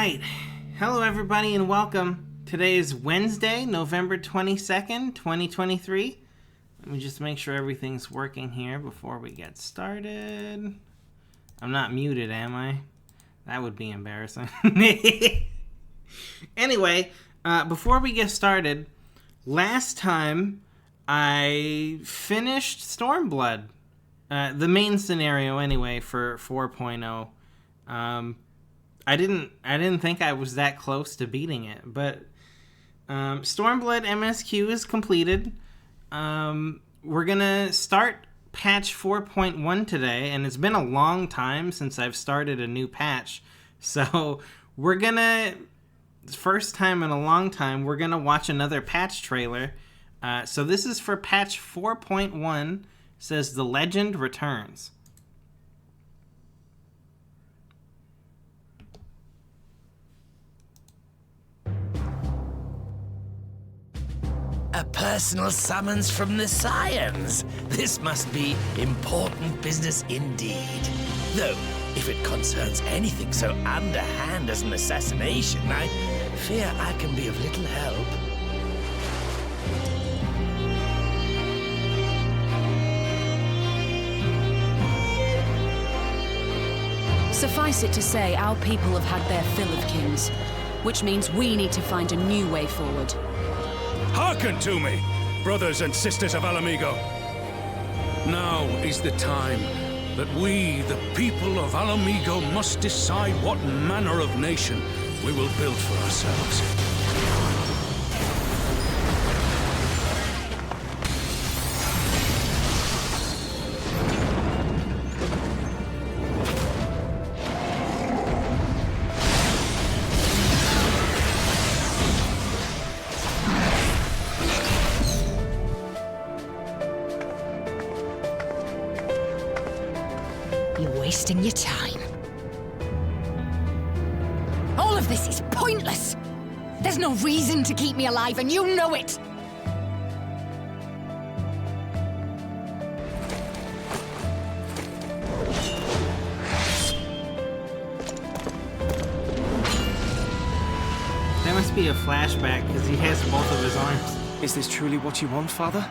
Alright, hello everybody and welcome. Today is Wednesday, November 22nd, 2023. Let me just make sure everything's working here before we get started. I'm not muted, am I? That would be embarrassing. Anyway, before we get started, last time I finished Stormblood. The main scenario anyway for 4.0. I didn't think I was that close to beating it, but Stormblood MSQ is completed. We're gonna start patch 4.1 today, and it's been a long time since I've started a new patch, so we're gonna, first time in a long time, we're gonna watch another patch trailer. So this is for patch 4.1. Says the legend returns. A personal summons from the Scions. This must be important business indeed. Though, if it concerns anything so underhand as an assassination, I fear I can be of little help. Suffice it to say, our people have had their fill of kings, which means we need to find a new way forward. Hearken to me, brothers and sisters of Alamigo. Now is the time that we, the people of Alamigo, must decide what manner of nation we will build for ourselves. Wasting your time. All of this is pointless. There's no reason to keep me alive, and you know it. That must be a flashback because he has both of his arms. Is this truly what you want, Father?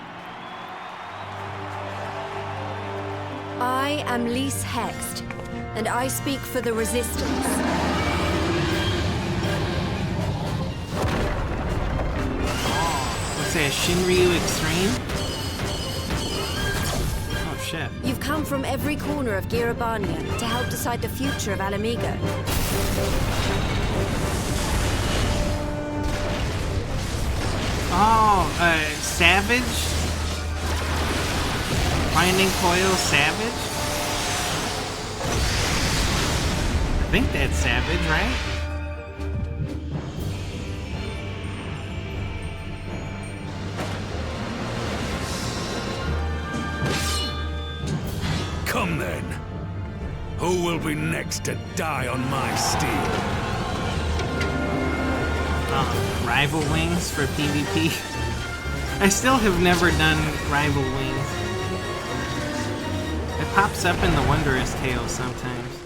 I am Lys Hext, and I speak for the Resistance. What's that, Shinryu Extreme? Oh shit. You've come from every corner of Girabania to help decide the future of Alamigo. Oh, Savage? Finding Coil Savage? I think that's Savage, right? Come then. Who will be next to die on my steel? Rival Wings for PvP. I still have never done Rival Wings. It pops up in the Wondrous Tales sometimes.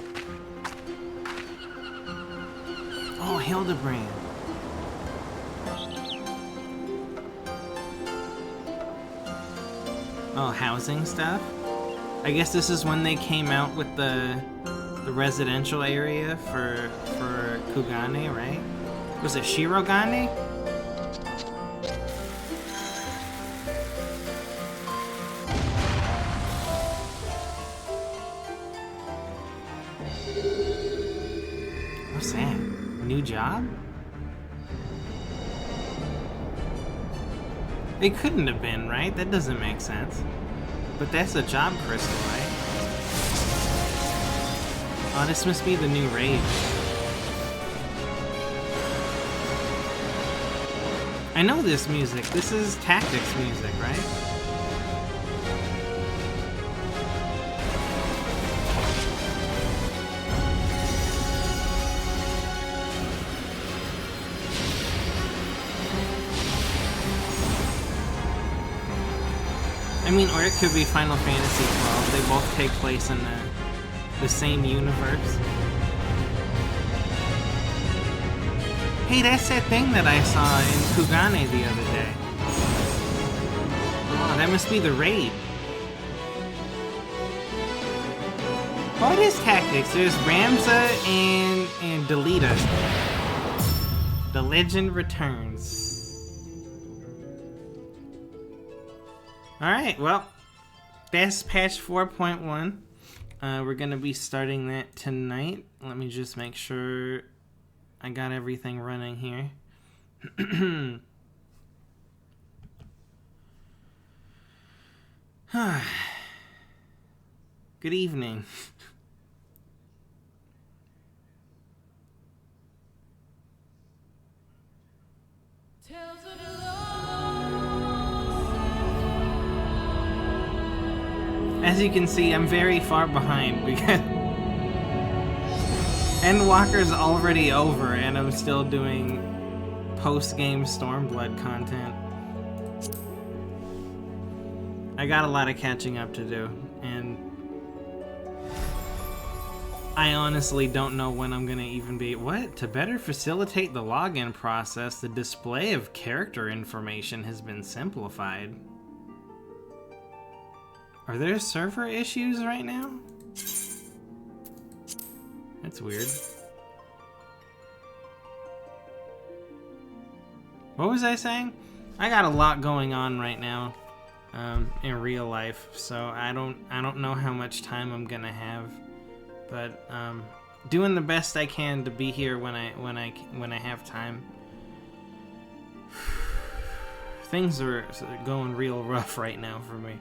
Oh, Hildebrand. Oh, housing stuff? I guess this is when they came out with the residential area for Kugane, right? Was it Shirogane? What's that? New job? It couldn't have been, right? That doesn't make sense. But that's a job crystal, right? Oh, this must be the new raid. I know this music. This is Tactics music, right? I mean, or it could be Final Fantasy Xiv. They both take place in the same universe. Hey, that's that thing that I saw in Kugane the other day. Oh, that must be the raid. Oh, it is tactics. There's Ramza and Delita. The legend returns. Alright, well, that's patch 4.1. We're gonna be starting that tonight. Let me just make sure I got everything running here. Good evening. As you can see, I'm very far behind because Endwalker's already over and I'm still doing post-game Stormblood content. I got a lot of catching up to do, and I honestly don't know when I'm gonna even be... What? To better facilitate the login process, the display of character information has been simplified. Are there server issues right now? That's weird. What was I saying? I got a lot going on right now in real life, so I don't know how much time I'm gonna have, but doing the best I can to be here when I have time. Things are going real rough right now for me.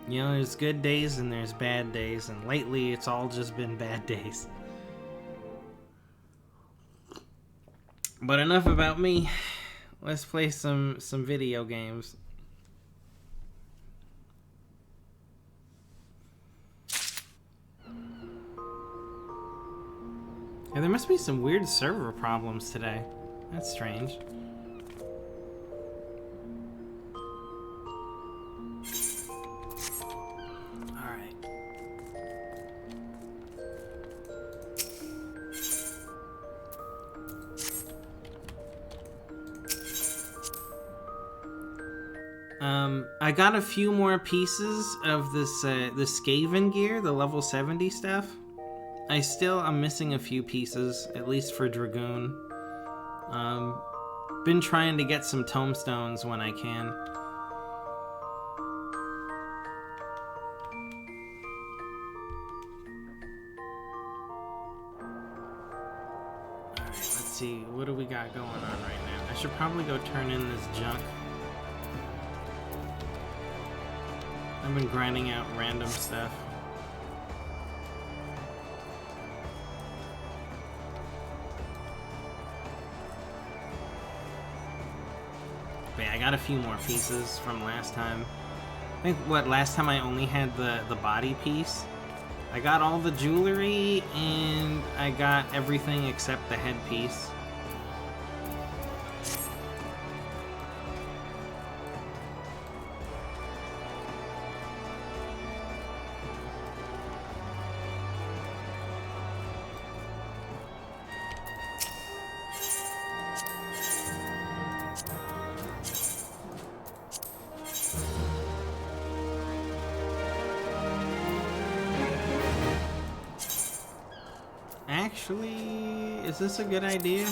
You know, there's good days and there's bad days, and lately it's all just been bad days. But enough about me. Let's play some video games. Yeah, there must be some weird server problems today. That's strange. I got a few more pieces of this the Skaven gear, the level 70 stuff. I'm missing a few pieces, at least for Dragoon. Been trying to get some tomestones when I can. Alright, let's see, what do we got going on right now? I should probably go turn in this junk. I've been grinding out random stuff. But yeah, I got a few more pieces from last time. I think, last time I only had the body piece. I got all the jewelry, and I got everything except the headpiece. Actually, is this a good idea?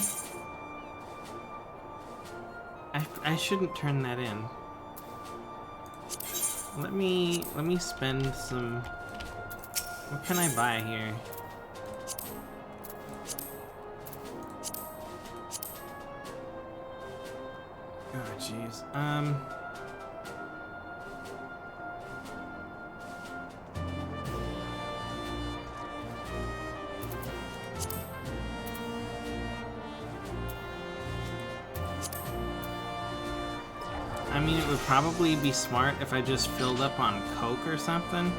I shouldn't turn that in. Let me spend some... What can I buy here? Oh, jeez. I mean, it would probably be smart if I just filled up on Coke or something.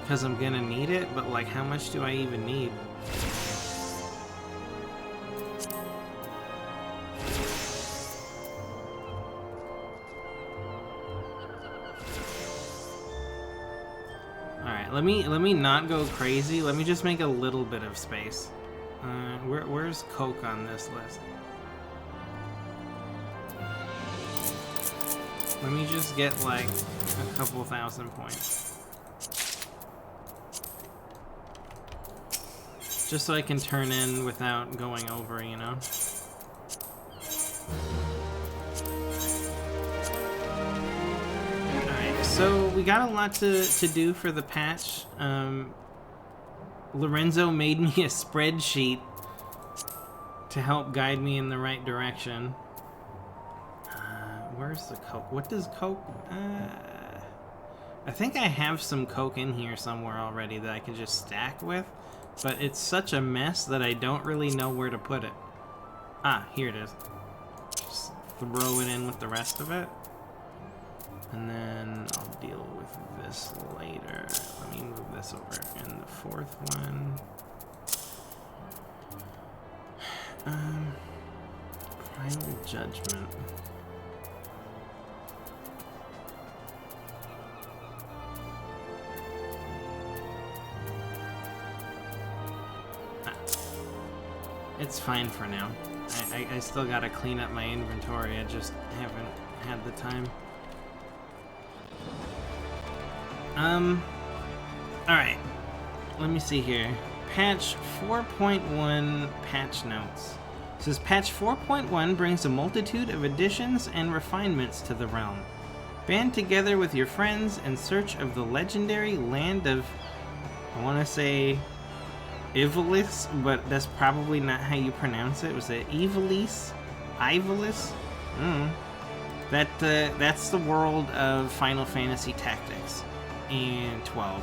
Because I'm gonna need it, but like, how much do I even need? Alright, let me not go crazy. Let me just make a little bit of space. Where's Coke on this list? Let me just get like a couple thousand points. Just so I can turn in without going over, you know? Alright, so we got a lot to do for the patch. Lorenzo made me a spreadsheet to help guide me in the right direction. Where's the Coke? What does Coke... I think I have some Coke in here somewhere already that I can just stack with, but it's such a mess that I don't really know where to put it. Ah, here it is. Just throw it in with the rest of it. And then I'll deal with this later. Let me move this over. And the fourth one... Final Judgment. It's fine for now. I still gotta clean up my inventory. I just haven't had the time. Alright. Let me see here. Patch 4.1 patch notes. It says patch 4.1 brings a multitude of additions and refinements to the realm. Band together with your friends in search of the legendary land of, I want to say, Ivalis, but that's probably not how you pronounce it. Was it Ivalis? Ivalis? That's the world of Final Fantasy Tactics in 12.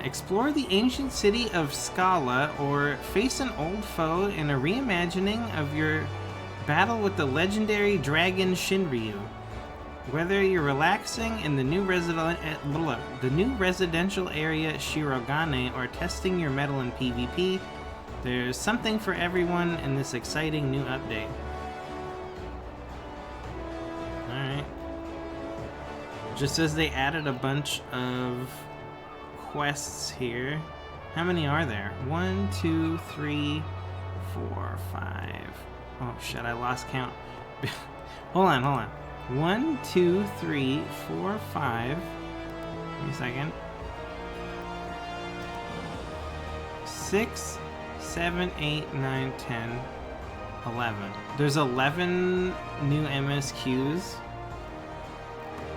Explore the ancient city of Scala, or face an old foe in a reimagining of your battle with the legendary dragon Shinryu. Whether you're relaxing in the new residential area Shirogane or testing your mettle in PvP, there's something for everyone in this exciting new update. Alright. Just says they added a bunch of quests here. How many are there? 1, 2, 3, 4, 5. Oh shit, I lost count. Hold on. 1, 2, 3, 4, 5. Give me a second. 6, 7, 8, 9, 10, 11. There's 11 new MSQs.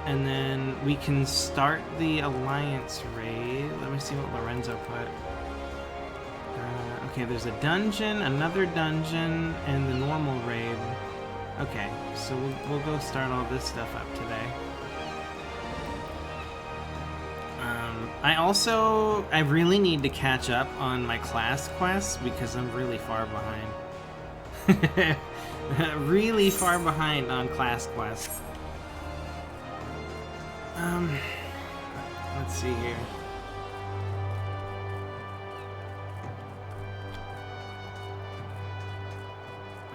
And then we can start the Alliance raid. Let me see what Lorenzo put. Okay, there's a dungeon, another dungeon, and the normal raid. Okay, so we'll go start all this stuff up today. I really need to catch up on my class quests because I'm really far behind. Really far behind on class quests. Let's see here.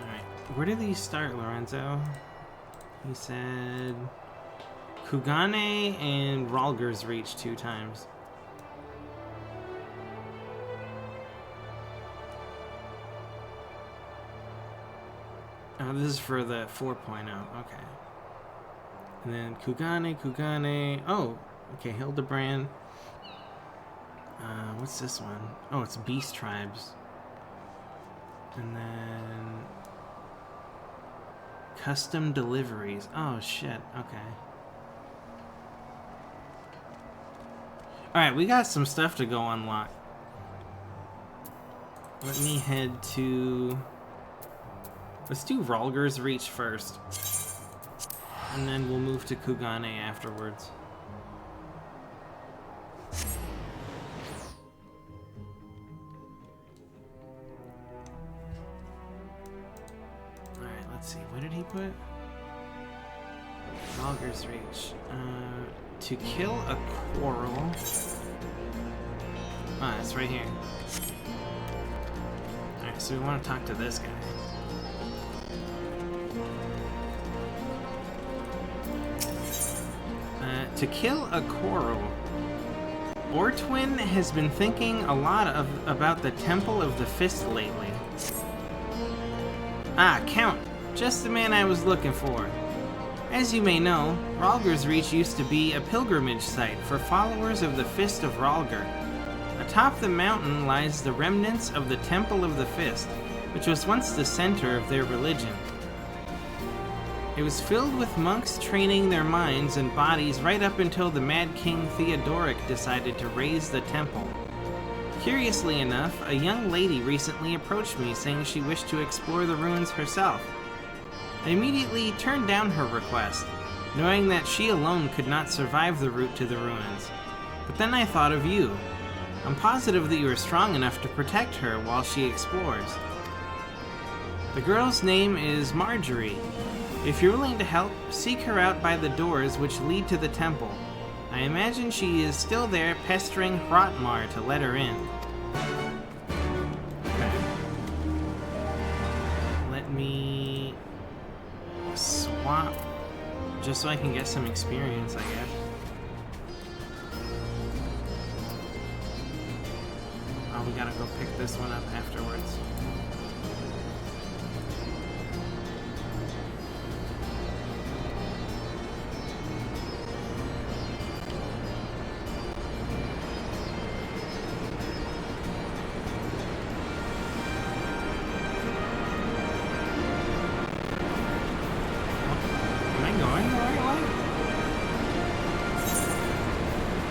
Alright, where do these start, Lorenzo? He said Kugane and Ralger's Reach 2 times. Oh, this is for the 4.0, okay. And then Kugane. Oh, okay, Hildebrand. What's this one? Oh, it's Beast Tribes. And then custom deliveries. Oh, shit. Okay. Alright, we got some stuff to go unlock. Let me head to... Let's do Ralger's Reach first. And then we'll move to Kugane afterwards. Alright, let's see. What did he put? Ralger's Reach. To kill a quarrel. Ah, it's right here. Alright, so we want to talk to this guy. To kill a quarrel Ortwin has been thinking a lot about the Temple of the Fist lately. Ah, Count. Just the man I was looking for. As you may know, Rhalgr's Reach used to be a pilgrimage site for followers of the Fist of Rhalgr. Atop the mountain lies the remnants of the Temple of the Fist, which was once the center of their religion. It was filled with monks training their minds and bodies right up until the Mad King Theodoric decided to raise the temple. Curiously enough, a young lady recently approached me saying she wished to explore the ruins herself. I immediately turned down her request, knowing that she alone could not survive the route to the ruins. But then I thought of you. I'm positive that you are strong enough to protect her while she explores. The girl's name is Marjorie. If you're willing to help, seek her out by the doors which lead to the temple. I imagine she is still there pestering Hrotmar to let her in. Okay. Let me swap, just so I can get some experience, I guess. Oh, we gotta go pick this one up afterwards.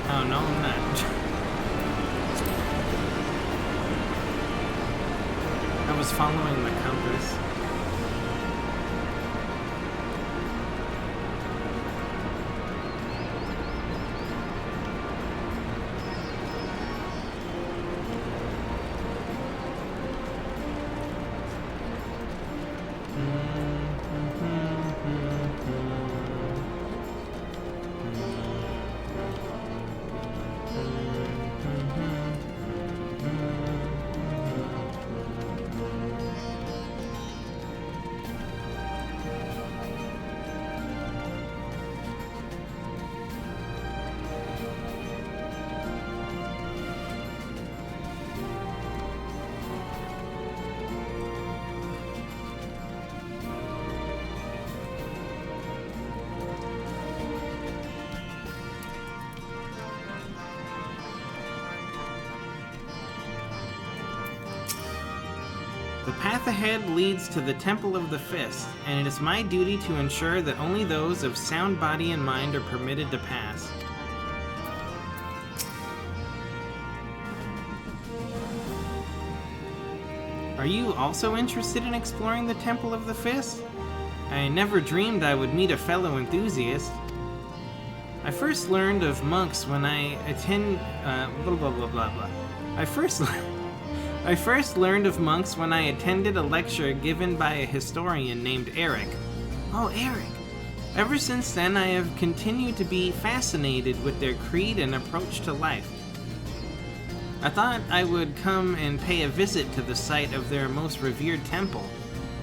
Oh, no, I'm not. I was following the compass. The path ahead leads to the Temple of the Fist, and it is my duty to ensure that only those of sound body and mind are permitted to pass. Are you also interested in exploring the Temple of the Fist? I never dreamed I would meet a fellow enthusiast. I first learned of monks when I I first learned of monks when I attended a lecture given by a historian named Eric. Oh, Eric. Ever since then, I have continued to be fascinated with their creed and approach to life. I thought I would come and pay a visit to the site of their most revered temple,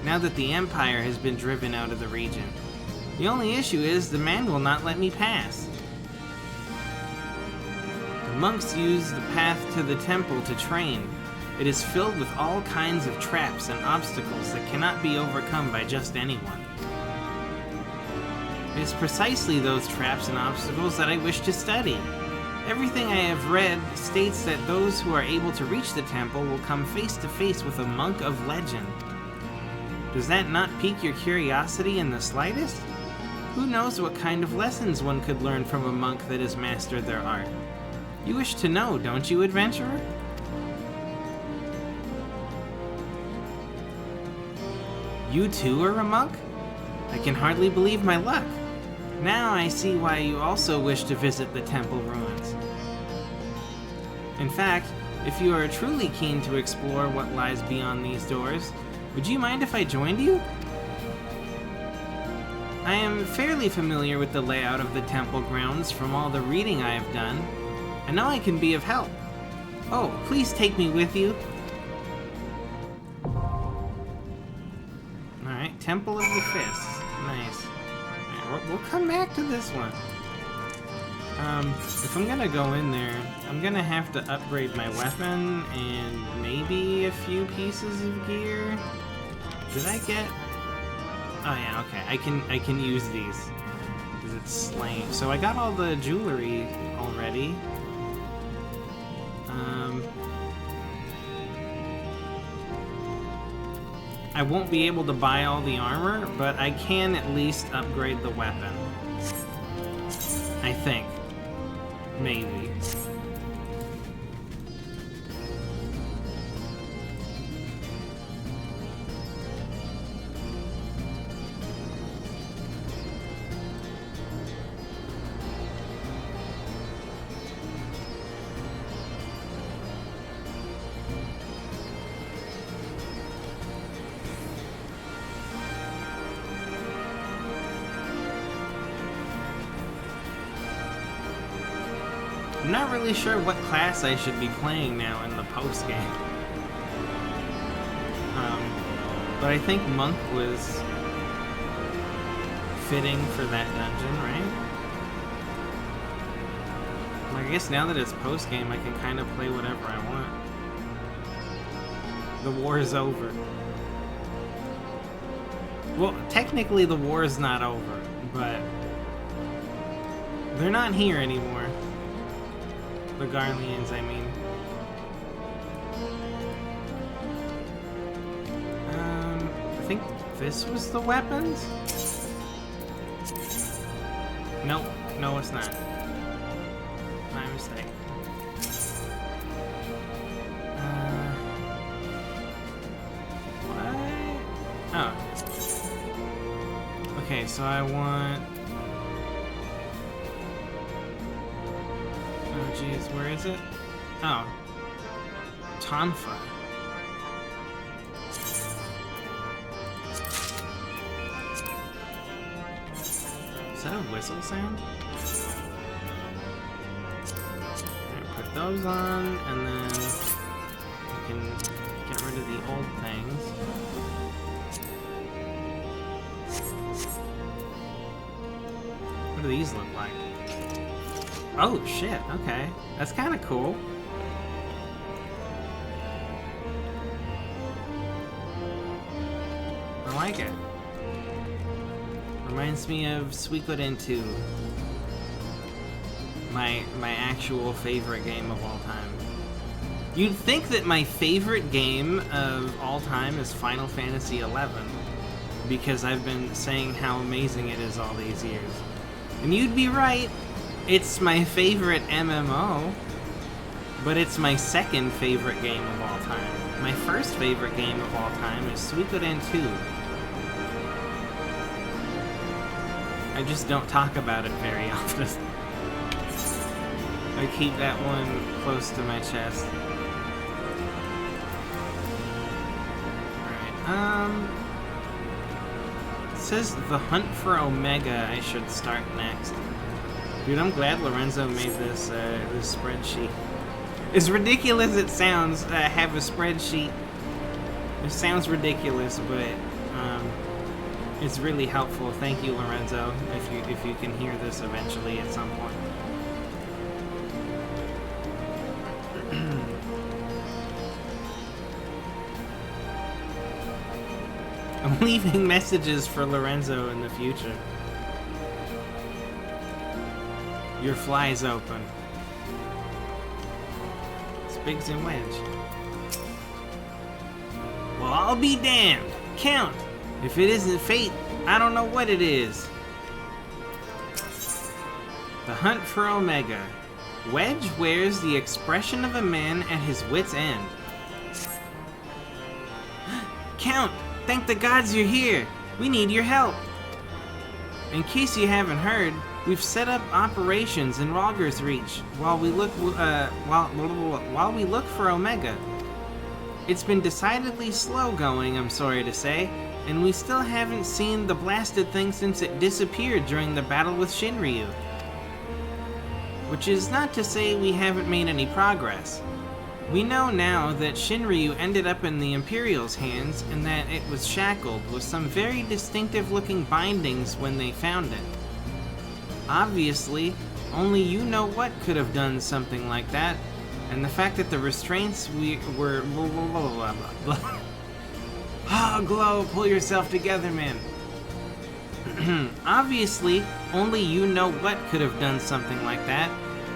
now that the Empire has been driven out of the region. The only issue is the man will not let me pass. The monks use the path to the temple to train. It is filled with all kinds of traps and obstacles that cannot be overcome by just anyone. It is precisely those traps and obstacles that I wish to study. Everything I have read states that those who are able to reach the temple will come face to face with a monk of legend. Does that not pique your curiosity in the slightest? Who knows what kind of lessons one could learn from a monk that has mastered their art? You wish to know, don't you, adventurer? You too are a monk? I can hardly believe my luck. Now I see why you also wish to visit the temple ruins. In fact, if you are truly keen to explore what lies beyond these doors, would you mind if I joined you? I am fairly familiar with the layout of the temple grounds from all the reading I have done. I know I can be of help. Oh, please take me with you. Alright, Temple of the Fist. Nice. Alright, we'll come back to this one. If I'm gonna go in there, I'm gonna have to upgrade my weapon and maybe a few pieces of gear. Did I get... Oh yeah, okay. I can use these. Because it's slain. So I got all the jewelry already. I won't be able to buy all the armor, but I can at least upgrade the weapon. I think. Maybe. I'm not really sure what class I should be playing now in the post-game. But I think Monk was fitting for that dungeon, right? I guess now that it's post-game, I can kind of play whatever I want. The war is over. Well, technically the war is not over, but they're not here anymore. The Garleans, I mean. I think this was the weapons? Nope, no it's not. My mistake. What? Oh. Okay, so I want... Oh jeez, where is it? Oh. Tonfa. Is that a whistle sound? Alright, put those on, and then we can get rid of the old things. What do these look like? Oh shit, okay. That's kind of cool. I like it. Reminds me of Suikoden 2. My actual favorite game of all time. You'd think that my favorite game of all time is Final Fantasy XI, because I've been saying how amazing it is all these years. And you'd be right. It's my favorite MMO, but it's my second favorite game of all time. My first favorite game of all time is Suikoden 2. I just don't talk about it very often. I keep that one close to my chest. Alright, it says the hunt for Omega I should start next. Dude, I'm glad Lorenzo made this this spreadsheet. As ridiculous as it sounds, have a spreadsheet. It sounds ridiculous, but it's really helpful. Thank you, Lorenzo, if you can hear this eventually at some point. I'm leaving messages for Lorenzo in the future. Your fly's open. It's Biggs and Wedge. Well, I'll be damned. Count. If it isn't fate, I don't know what it is. The hunt for Omega. Wedge wears the expression of a man at his wit's end. Count, thank the gods you're here. We need your help. In case you haven't heard, we've set up operations in Rogger's Reach while we look for Omega. It's been decidedly slow going, I'm sorry to say, and we still haven't seen the blasted thing since it disappeared during the battle with Shinryu. Which is not to say we haven't made any progress. We know now that Shinryu ended up in the Imperial's hands and that it was shackled with some very distinctive looking bindings when they found it. Obviously, Only you know what could have done something like that. And the fact that the restraints were... Blah, blah, blah, blah, blah. Ah, Glow, pull yourself together, man. Obviously, only you know what could have done something like that.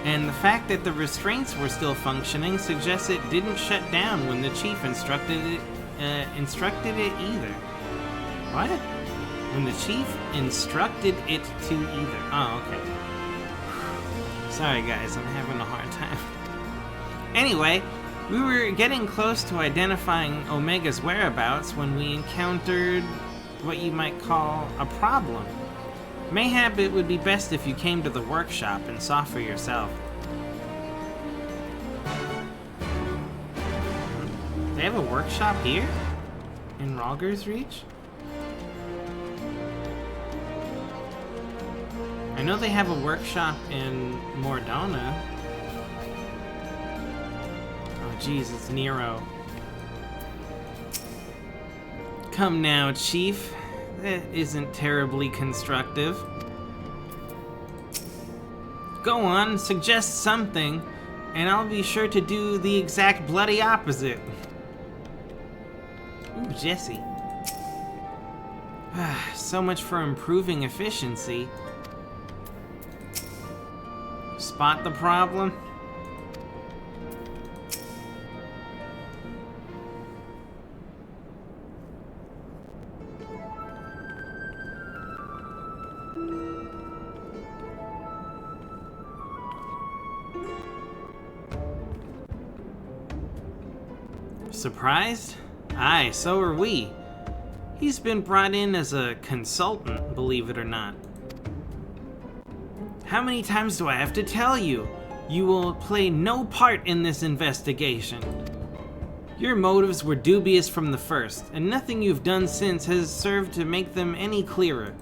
And the fact that the restraints were still functioning suggests it didn't shut down when the chief instructed it either. What? When the chief instructed it to either. Oh, okay. Sorry guys, I'm having a hard time. Anyway, we were getting close to identifying Omega's whereabouts when we encountered what you might call a problem. Mayhap it would be best if you came to the workshop and saw for yourself. They have a workshop here? In Rogger's Reach? I know they have a workshop in Mordona. Oh jeez, it's Nero. Come now, Chief. That isn't terribly constructive. Go on, suggest something, and I'll be sure to do the exact bloody opposite. Ooh, Jesse. So much for improving efficiency. Spot the problem? Surprised? Aye, so are we. He's been brought in as a consultant, believe it or not. How many times do I have to tell you? You will play no part in this investigation. Your motives were dubious from the first, and nothing you've done since has served to make them any clearer.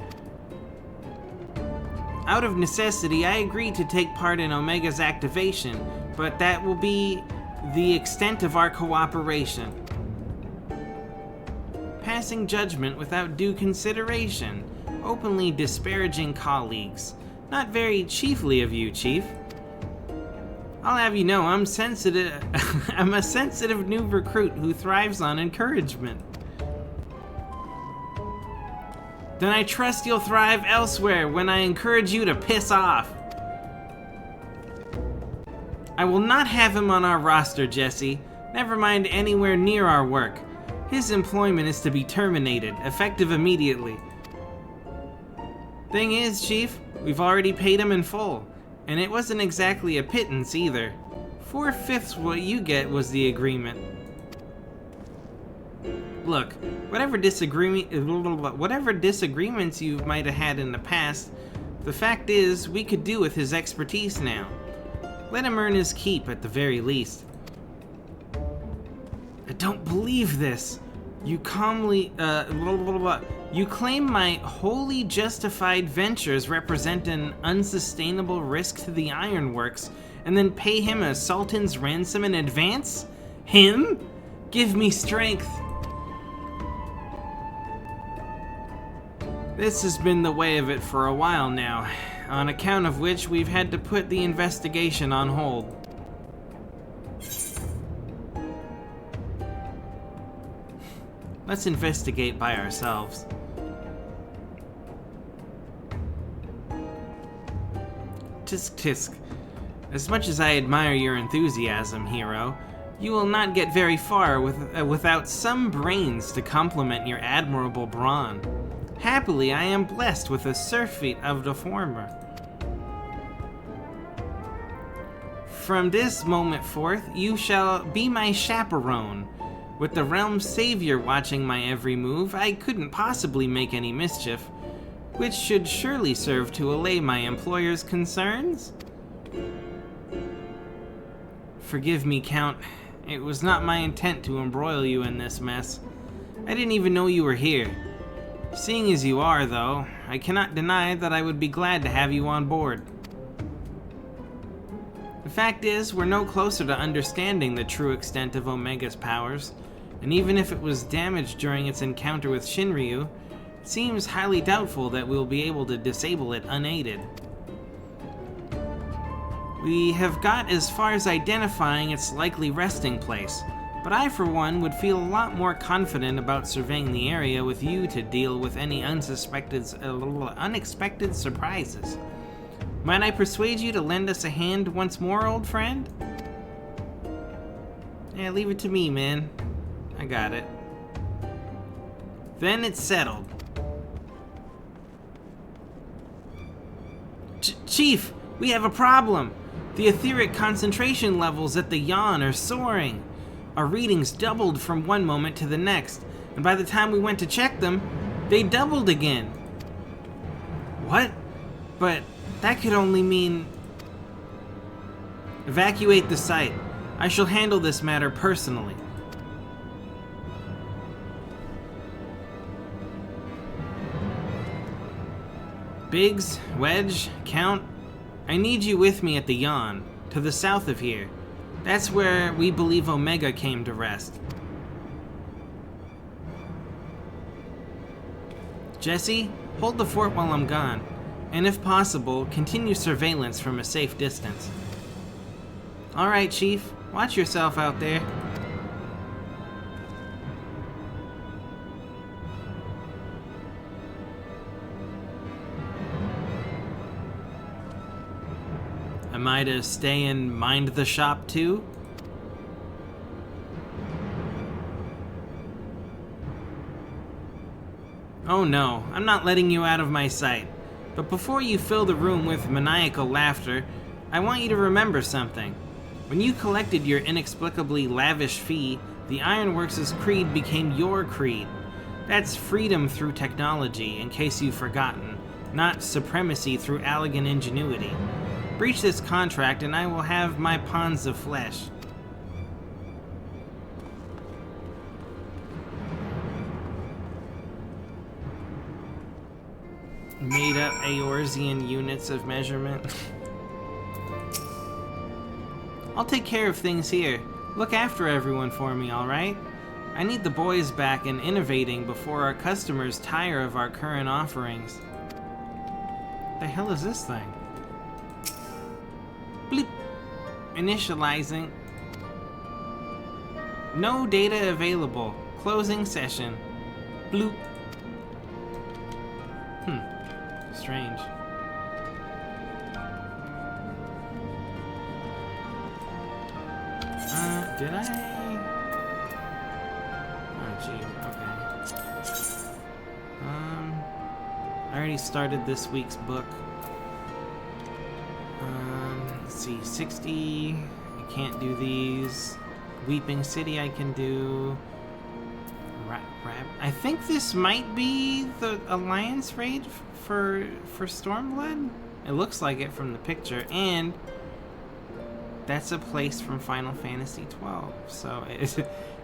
Out of necessity, I agreed to take part in Omega's activation, but that will be the extent of our cooperation. Passing judgment without due consideration, openly disparaging colleagues. Not very chiefly of you, Chief. I'll have you know, I'm a sensitive new recruit who thrives on encouragement. Then I trust you'll thrive elsewhere when I encourage you to piss off. I will not have him on our roster, Jesse. Never mind anywhere near our work. His employment is to be terminated, effective immediately. Thing is, Chief, we've already paid him in full, and it wasn't exactly a pittance either. 4/5 what you get was the agreement. Look, whatever disagreements you might have had in the past, the fact is, we could do with his expertise now. Let him earn his keep at the very least. I don't believe this. You You claim my wholly justified ventures represent an unsustainable risk to the ironworks, and then pay him a sultan's ransom in advance? Him? Give me strength. This has been the way of it for a while now, on account of which we've had to put the investigation on hold. Let's investigate by ourselves. Tisk tisk. As much as I admire your enthusiasm, hero, you will not get very far without some brains to complement your admirable brawn. Happily, I am blessed with a surfeit of the former. From this moment forth, you shall be my chaperone. With the realm's savior watching my every move, I couldn't possibly make any mischief, which should surely serve to allay my employer's concerns. Forgive me, Count. It was not my intent to embroil you in this mess. I didn't even know you were here. Seeing as you are, though, I cannot deny that I would be glad to have you on board. The fact is, we're no closer to understanding the true extent of Omega's powers, and even if it was damaged during its encounter with Shinryu, it seems highly doubtful that we'll be able to disable it unaided. We have got as far as identifying its likely resting place, but I, for one, would feel a lot more confident about surveying the area with you to deal with any unexpected surprises. Might I persuade you to lend us a hand once more, old friend? Yeah, leave it to me, man. I got it. Then it's settled. Chief, we have a problem. The etheric concentration levels at the Yawn are soaring. Our readings doubled from one moment to the next, and by the time we went to check them, they doubled again. What? But that could only mean... Evacuate the site. I shall handle this matter personally. Biggs, Wedge, Count, I need you with me at the Yawn, to the south of here. That's where we believe Omega came to rest. Jesse, hold the fort while I'm gone, and if possible, continue surveillance from a safe distance. Alright, Chief, watch yourself out there. Am I to stay and mind the shop too? Oh no, I'm not letting you out of my sight. But before you fill the room with maniacal laughter, I want you to remember something. When you collected your inexplicably lavish fee, the Ironworks' creed became your creed. That's freedom through technology, in case you've forgotten, not supremacy through elegant ingenuity. Breach this contract and I will have my pawns of flesh. Made up Eorzean units of measurement. I'll take care of things here. Look after everyone for me, alright? I need the boys back and innovating before our customers tire of our current offerings. The hell is this thing? Bleep. Initializing. No data available. Closing session. Bloop. Strange. Did I? Oh, gee. Okay. I already started this week's book. Let's see, 60. I can't do these. Weeping City I can do. I think this might be the Alliance raid for Stormblood. It looks like it from the picture, and that's a place from Final Fantasy Xiv. So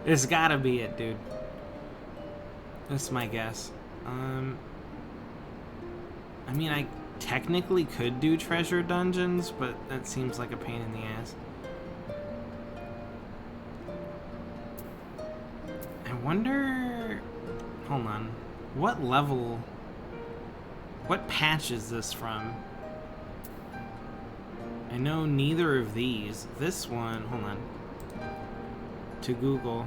it's gotta be it, dude. That's my guess. I mean, I technically could do treasure dungeons, but that seems like a pain in the ass. I wonder... Hold on. What level... What patch is this from? I know neither of these. This one... Hold on. To Google.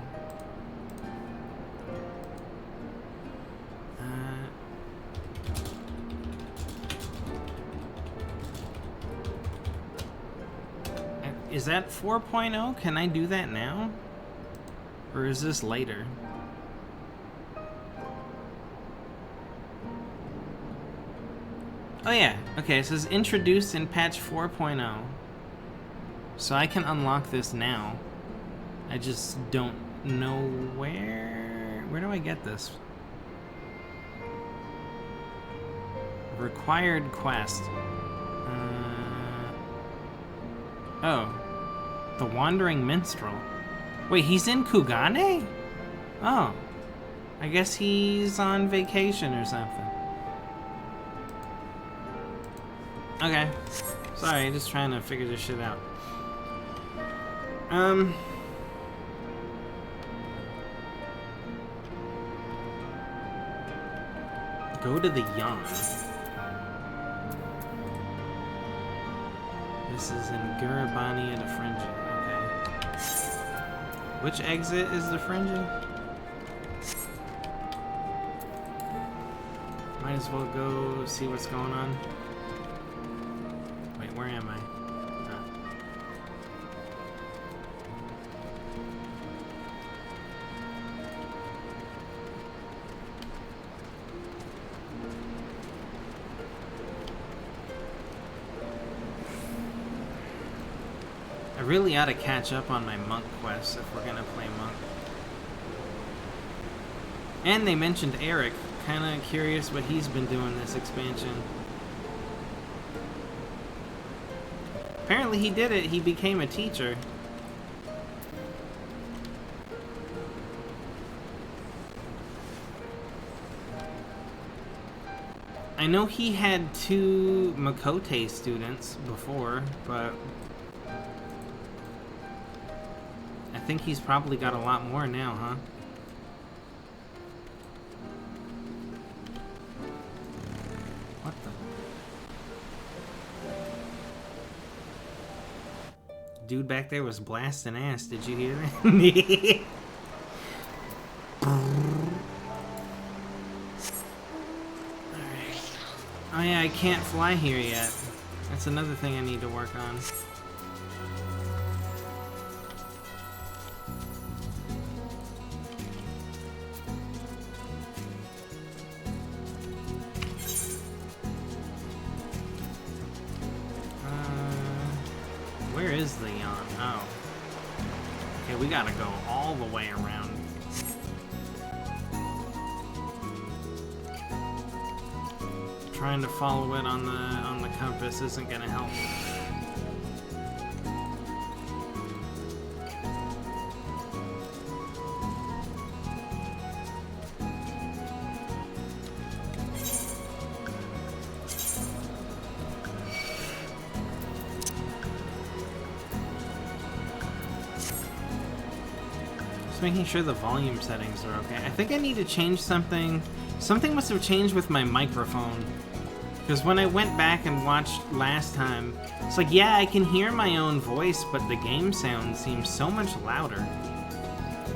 Is that 4.0? Can I do that now? Or is this later? Oh yeah, okay, it says introduced in patch 4.0. So I can unlock this now. I just don't know where... Where do I get this? Required quest. Oh. The Wandering Minstrel. Wait, he's in Kugane? Oh. I guess he's on vacation or something. Okay. Sorry, just trying to figure this shit out. Go to the Yawn. This is in Garabania de Fringe. Okay. Which exit is the Fringe? Might as well go see what's going on. Wait, where am I? I really ought to catch up on my monk quests if we're gonna play monk. And they mentioned Eric. Kinda curious what he's been doing this expansion. Apparently he did it. He became a teacher. I know he had 2 Makote students before, but I think he's probably got a lot more now, huh? What the? Dude back there was blasting ass. Did you hear that? Oh yeah, I can't fly here yet. That's another thing I need to work on. Where is the yawn? Oh. Okay, we gotta go all the way around. Trying to follow it on the compass isn't gonna help. Just making sure the volume settings are okay. I think I need to change something. Something must have changed with my microphone. Because when I went back and watched last time, it's like, yeah, I can hear my own voice, but the game sound seems so much louder.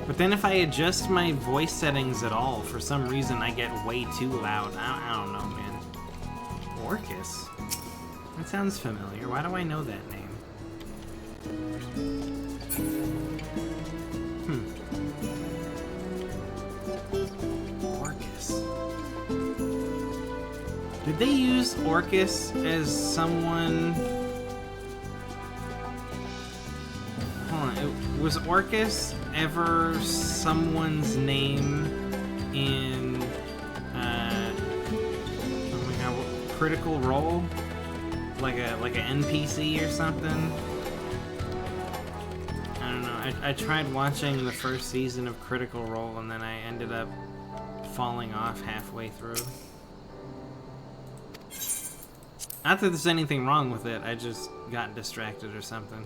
But then if I adjust my voice settings at all, for some reason I get way too loud. I don't know, man. Orcus? That sounds familiar. Why do I know that name? Orcus. Did they use Orcus as someone... Hold on, was Orcus ever someone's name in, oh my god, Critical Role? Like an NPC or something? I don't know, I tried watching the first season of Critical Role and then I ended up falling off halfway through. Not that there's anything wrong with it, I just got distracted or something.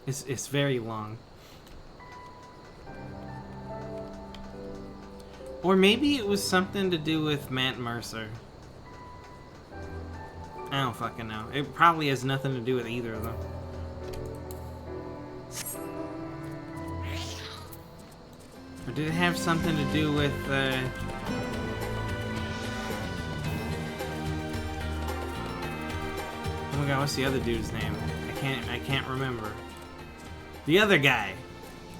It's very long. Or maybe it was something to do with Matt Mercer. I don't fucking know. It probably has nothing to do with either of them. Or did it have something to do with, oh my god, what's the other dude's name? I can't remember. The other guy.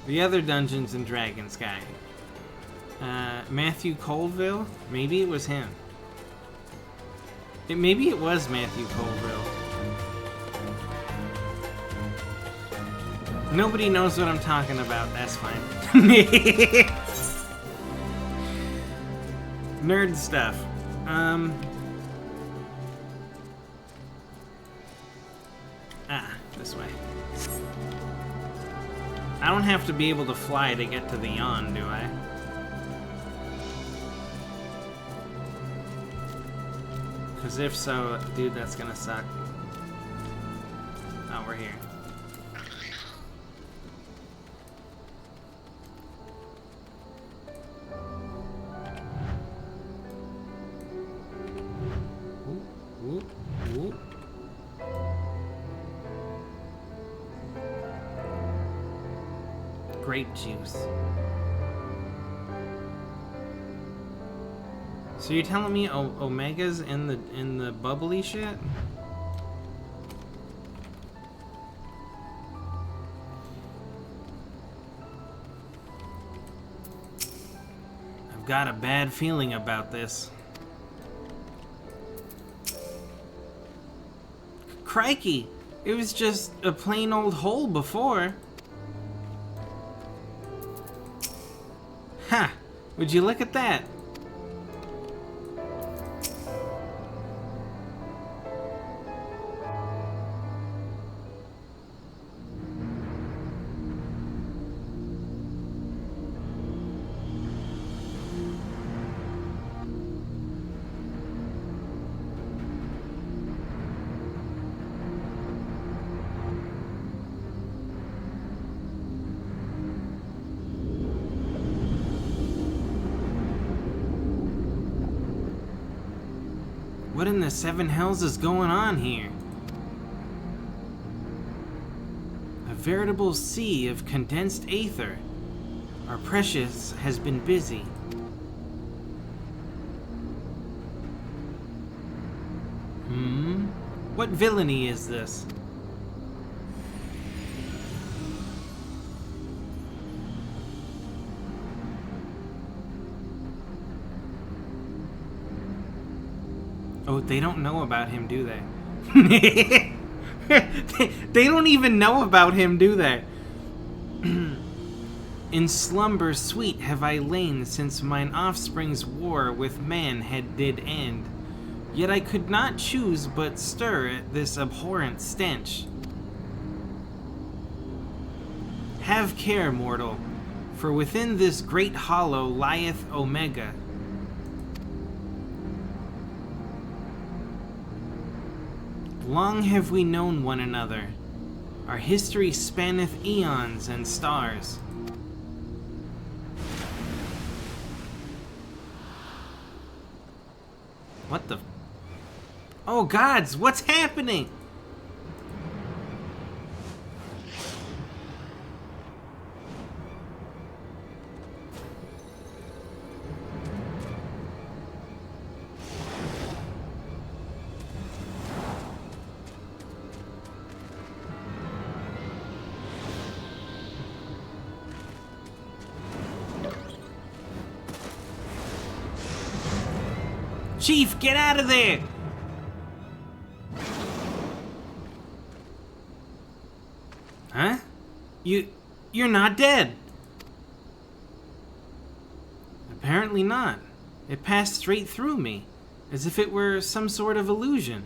The other Dungeons and Dragons guy. Matthew Colville? Maybe it was him. Maybe it was Matthew Colville. Nobody knows what I'm talking about, that's fine. Nerd stuff. This way. I don't have to be able to fly to get to the yawn, do I? Because if so, dude, that's gonna suck. Oh, we're here. Ooh, ooh, ooh. grape juice. So you're telling me Omega's in the bubbly shit? I've got a bad feeling about this. Crikey! It was just a plain old hole before. Ha! Would you look at that? What in the seven hells is going on here? A veritable sea of condensed aether. Our precious has been busy. What villainy is this? Oh, they don't know about him, do they? They don't even know about him, do they? In slumber sweet have I lain since mine offspring's war with man had did end. Yet I could not choose but stir at this abhorrent stench. Have care, mortal, for within this great hollow lieth Omega. Long have we known one another. Our history spanneth eons and stars. What the... Oh gods, what's happening? Chief, get out of there! Huh? You're not dead. Apparently not. It passed straight through me, as if it were some sort of illusion.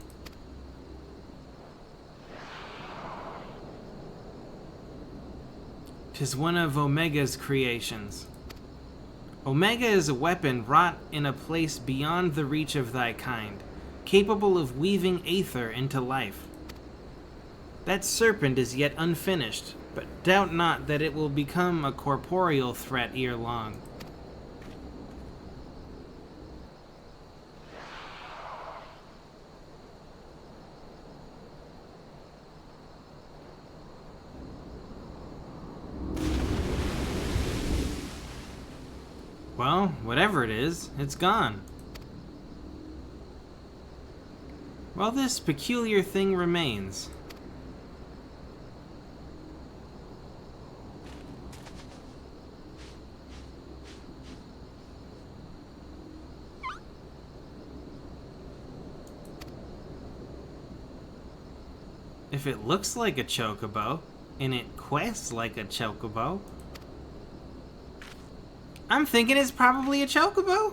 "'Tis one of Omega's creations. Omega is a weapon wrought in a place beyond the reach of thy kind, capable of weaving aether into life. That serpent is yet unfinished, but doubt not that it will become a corporeal threat ere long. Well, whatever it is, it's gone. Well, this peculiar thing remains. If it looks like a chocobo, and it quests like a chocobo, I'm thinking it's probably a chocobo.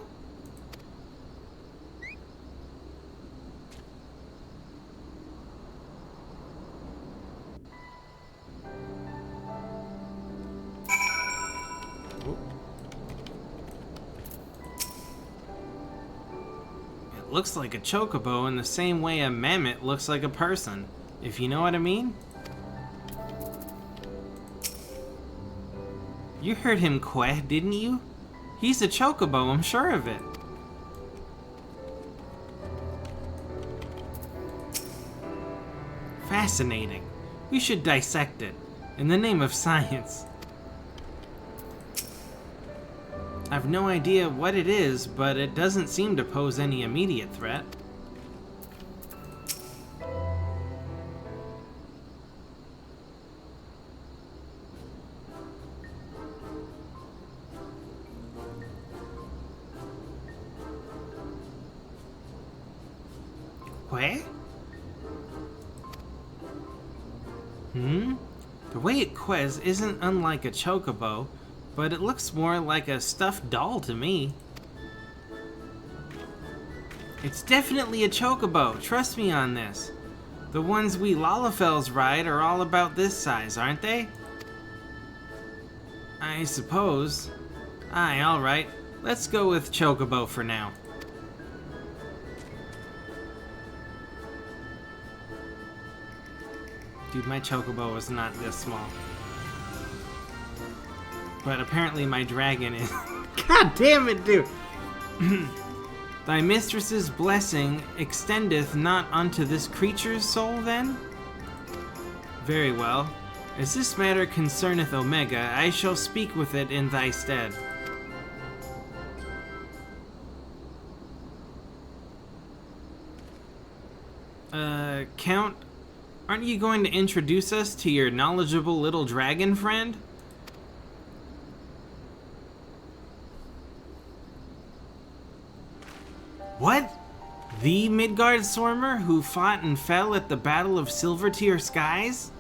It looks like a chocobo in the same way a mammoth looks like a person, if you know what I mean. You heard him quack, didn't you? He's a chocobo, I'm sure of it. Fascinating. We should dissect it, in the name of science. I've no idea what it is, but it doesn't seem to pose any immediate threat. What? The way it ques isn't unlike a chocobo, but it looks more like a stuffed doll to me. It's definitely a chocobo, trust me on this. The ones we Lalafels ride are all about this size, aren't they? I suppose. Aye, alright. Let's go with chocobo for now. Dude, my chocobo is not this small. But apparently my dragon is. God damn it, dude! Thy mistress's blessing extendeth not unto this creature's soul, then? Very well. As this matter concerneth Omega, I shall speak with it in thy stead. Count? Aren't you going to introduce us to your knowledgeable little dragon friend? What? The Midgard Swarmer who fought and fell at the Battle of Silvertear Skies?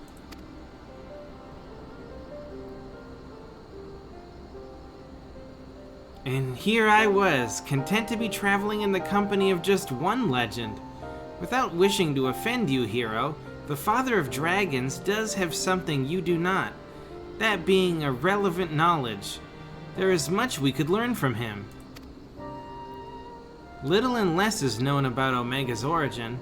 And here I was, content to be traveling in the company of just one legend. Without wishing to offend you, hero, the Father of Dragons does have something you do not, that being a relevant knowledge. There is much we could learn from him. Little and less is known about Omega's origin.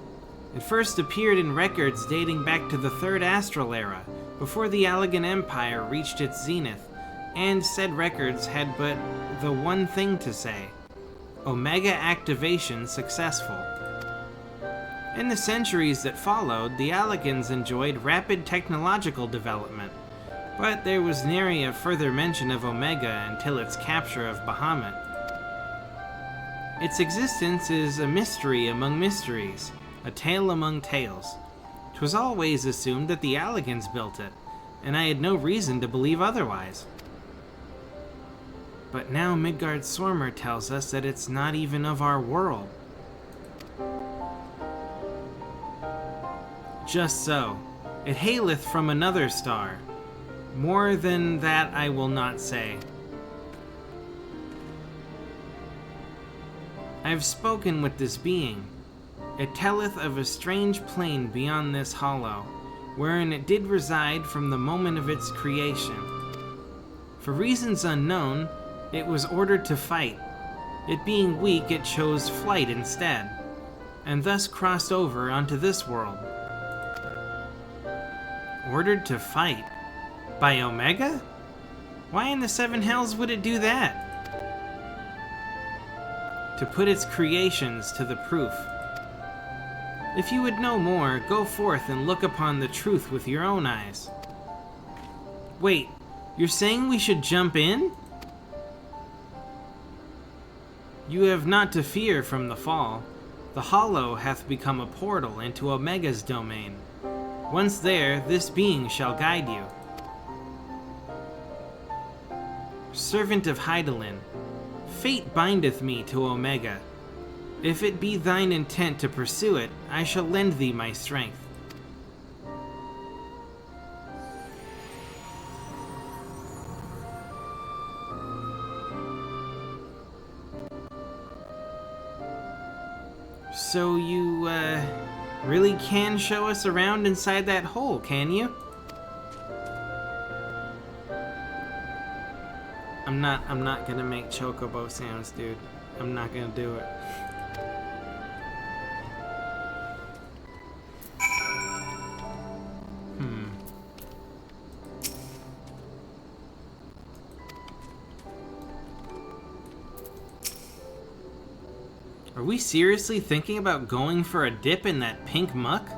It first appeared in records dating back to the Third Astral Era, before the Allegan Empire reached its zenith, and said records had but the one thing to say: Omega activation successful. In the centuries that followed, the Allegans enjoyed rapid technological development, but there was nary a further mention of Omega until its capture of Bahamut. Its existence is a mystery among mysteries, a tale among tales. 'Twas always assumed that the Allegans built it, and I had no reason to believe otherwise. But now Midgard Swarmer tells us that it's not even of our world. Just so. It haileth from another star. More than that I will not say. I have spoken with this being. It telleth of a strange plane beyond this hollow, wherein it did reside from the moment of its creation. For reasons unknown, it was ordered to fight. It being weak, it chose flight instead, and thus crossed over onto this world. Ordered to fight? By Omega? Why in the seven hells would it do that? To put its creations to the proof. If you would know more, go forth and look upon the truth with your own eyes. Wait, you're saying we should jump in? You have not to fear from the fall. The Hollow hath become a portal into Omega's domain. Once there, this being shall guide you. Servant of Hydaelyn, fate bindeth me to Omega. If it be thine intent to pursue it, I shall lend thee my strength. So you, really can show us around inside that hole, can you? I'm not gonna make chocobo sounds, dude. I'm not gonna do it. Are we seriously thinking about going for a dip in that pink muck?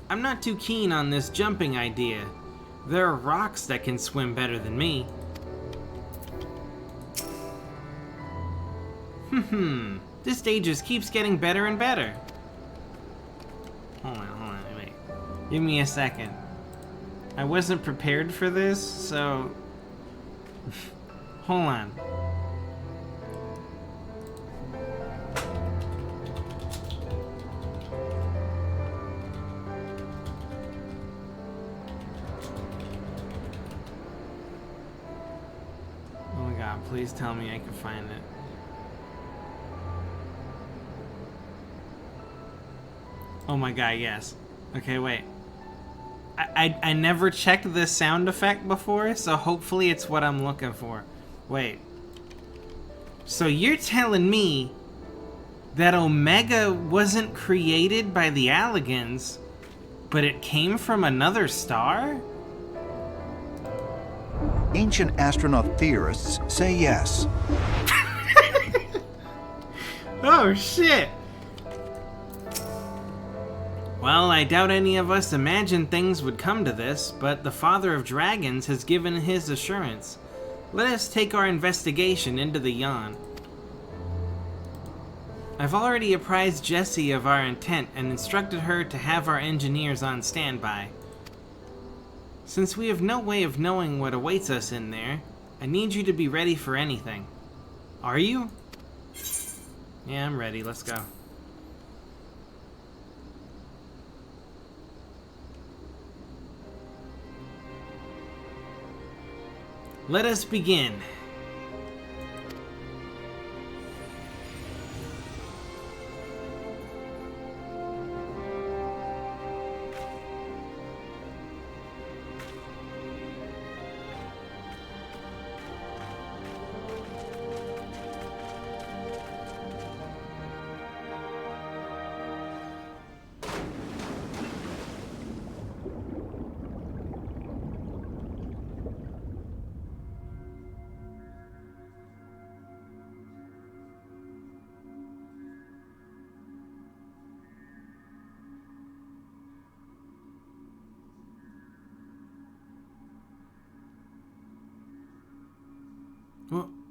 I'm not too keen on this jumping idea. There are rocks that can swim better than me. This stage just keeps getting better and better. Hold on, wait. Give me a second. I wasn't prepared for this, so... Hold on. Oh my god, please tell me I can find it. Oh my god, yes. Okay, wait. I never checked this sound effect before, so hopefully it's what I'm looking for. Wait. So you're telling me that Omega wasn't created by the Alligans, but it came from another star? Ancient astronaut theorists say yes. Oh, shit! Well, I doubt any of us imagined things would come to this, but the Father of Dragons has given his assurance. Let us take our investigation into the Yawn. I've already apprised Jessie of our intent and instructed her to have our engineers on standby. Since we have no way of knowing what awaits us in there, I need you to be ready for anything. Are you? Yeah, I'm ready. Let's go. Let us begin.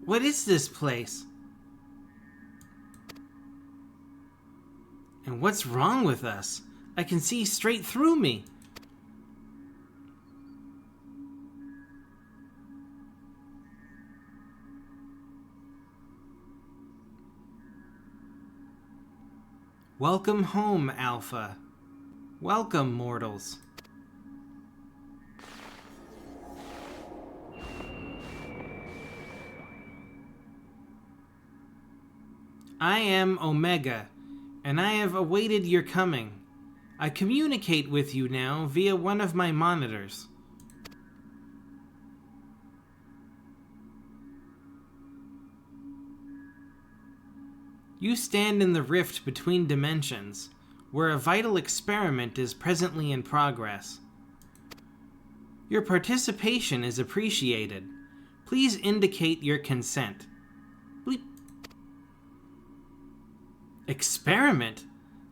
What is this place? And what's wrong with us? I can see straight through me. Welcome home, Alpha. Welcome, mortals. I am Omega, and I have awaited your coming. I communicate with you now via one of my monitors. You stand in the rift between dimensions, where a vital experiment is presently in progress. Your participation is appreciated. Please indicate your consent. Bleep. Experiment?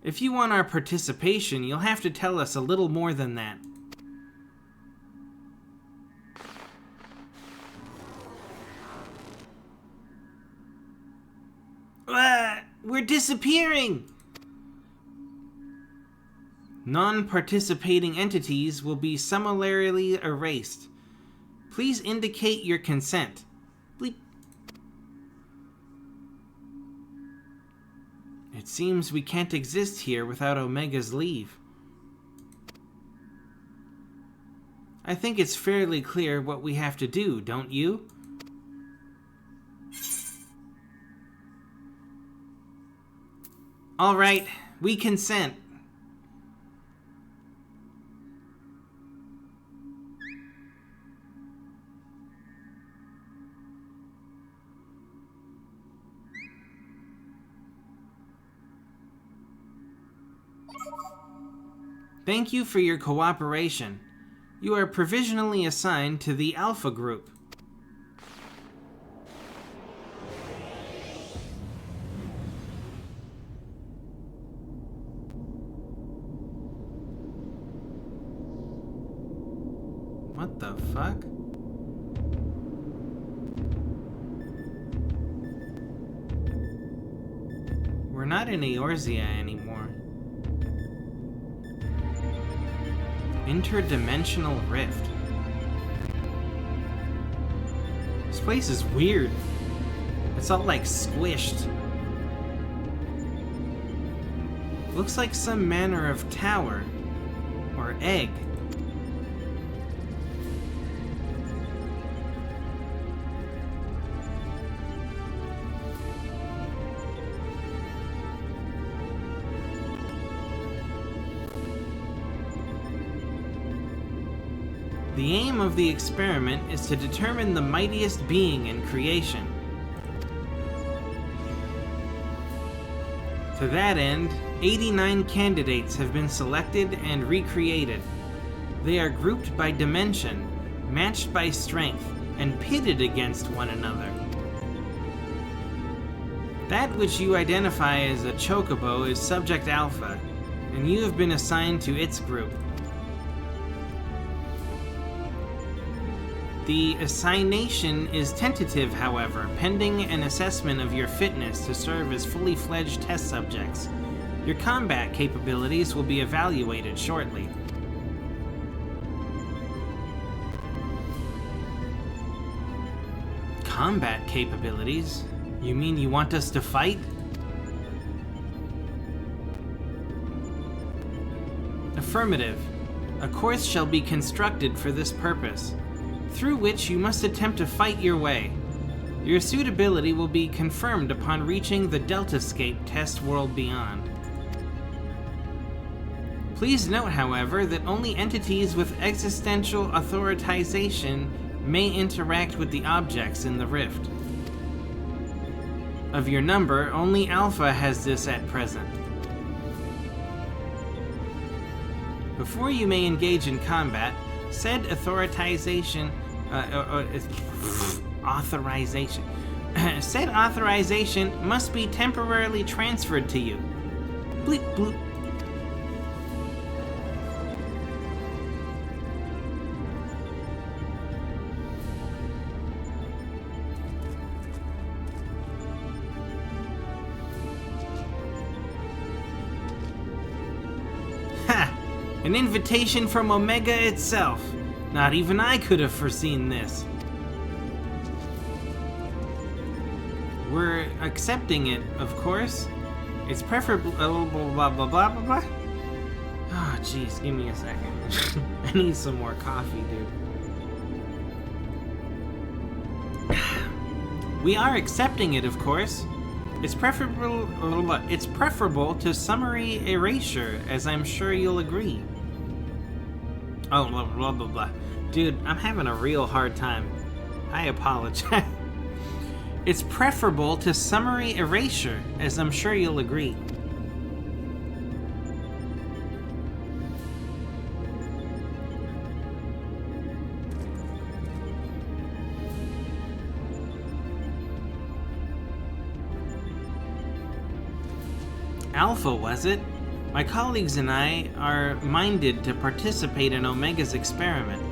If you want our participation, you'll have to tell us a little more than that. We're disappearing! Non-participating entities will be summarily erased. Please indicate your consent. Bleep. It seems we can't exist here without Omega's leave. I think it's fairly clear what we have to do, don't you? All right, we consent. Thank you for your cooperation. You are provisionally assigned to the Alpha Group. What the fuck? We're not in Eorzea anymore. Interdimensional rift. This place is weird. It's all like squished. Looks like some manner of tower or egg. The aim of the experiment is to determine the mightiest being in creation. To that end, 89 candidates have been selected and recreated. They are grouped by dimension, matched by strength, and pitted against one another. That which you identify as a chocobo is Subject Alpha, and you have been assigned to its group. The assignation is tentative, however, pending an assessment of your fitness to serve as fully fledged test subjects. Your combat capabilities will be evaluated shortly. Combat capabilities? You mean you want us to fight? Affirmative. A course shall be constructed for this purpose, through which you must attempt to fight your way. Your suitability will be confirmed upon reaching the Deltascape test world beyond. Please note, however, that only entities with existential authorization may interact with the objects in the rift. Of your number, only Alpha has this at present. Before you may engage in combat, said authorization said authorization must be temporarily transferred to you. Bleep bloop. Ha! An invitation from Omega itself. Not even I could have foreseen this. We're accepting it, of course. It's preferable. Blah blah blah blah blah. Oh, jeez, give me a second. I need some more coffee, dude. We are accepting it, of course. It's preferable. It's preferable to summary erasure, as I'm sure you'll agree. Oh, blah blah blah blah. Dude, I'm having a real hard time. I apologize. It's preferable to summary erasure, as I'm sure you'll agree. Alpha, was it? My colleagues and I are minded to participate in Omega's experiment.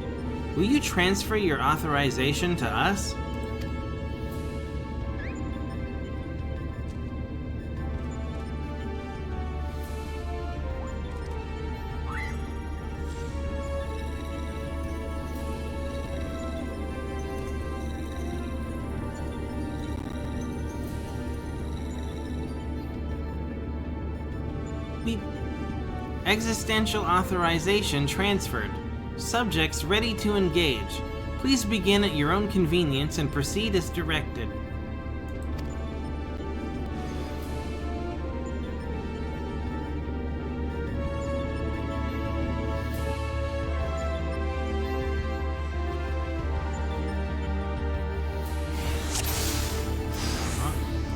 Will you transfer your authorization to us? Existential authorization transferred. Subjects ready to engage. Please begin at your own convenience and proceed as directed.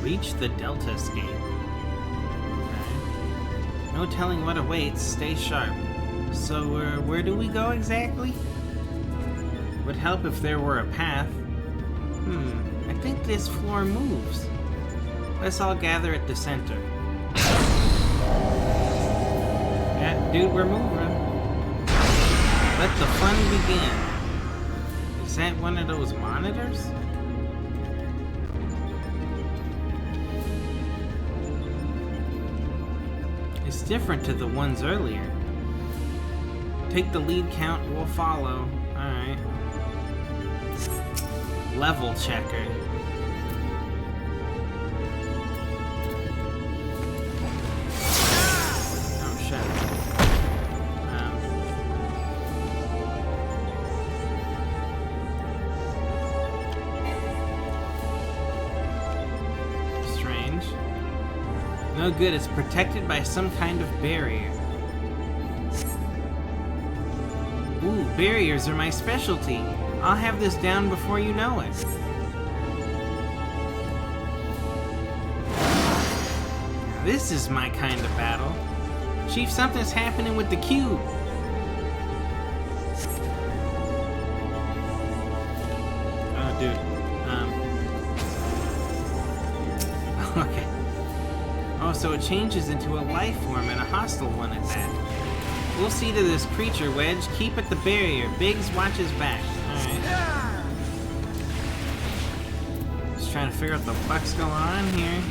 Reach the Deltascape. No telling what awaits, stay sharp. So, where do we go exactly? Would help if there were a path. I think this floor moves. Let's all gather at the center. Yeah, dude, we're moving. Let the fun begin. Is that one of those monitors? It's different to the ones earlier. Take the lead count, we'll follow. Alright. Level checker. Oh shit. Strange. No good, it's protected by some kind of barrier. Ooh, barriers are my specialty. I'll have this down before you know it. Now this is my kind of battle. Chief, something's happening with the cube. Oh, dude. Okay. Oh, so it changes into a life form and a hostile one at that. We'll see to this creature, Wedge. Keep at the barrier. Biggs watches back. Alright. Just trying to figure out what the fuck's going on here.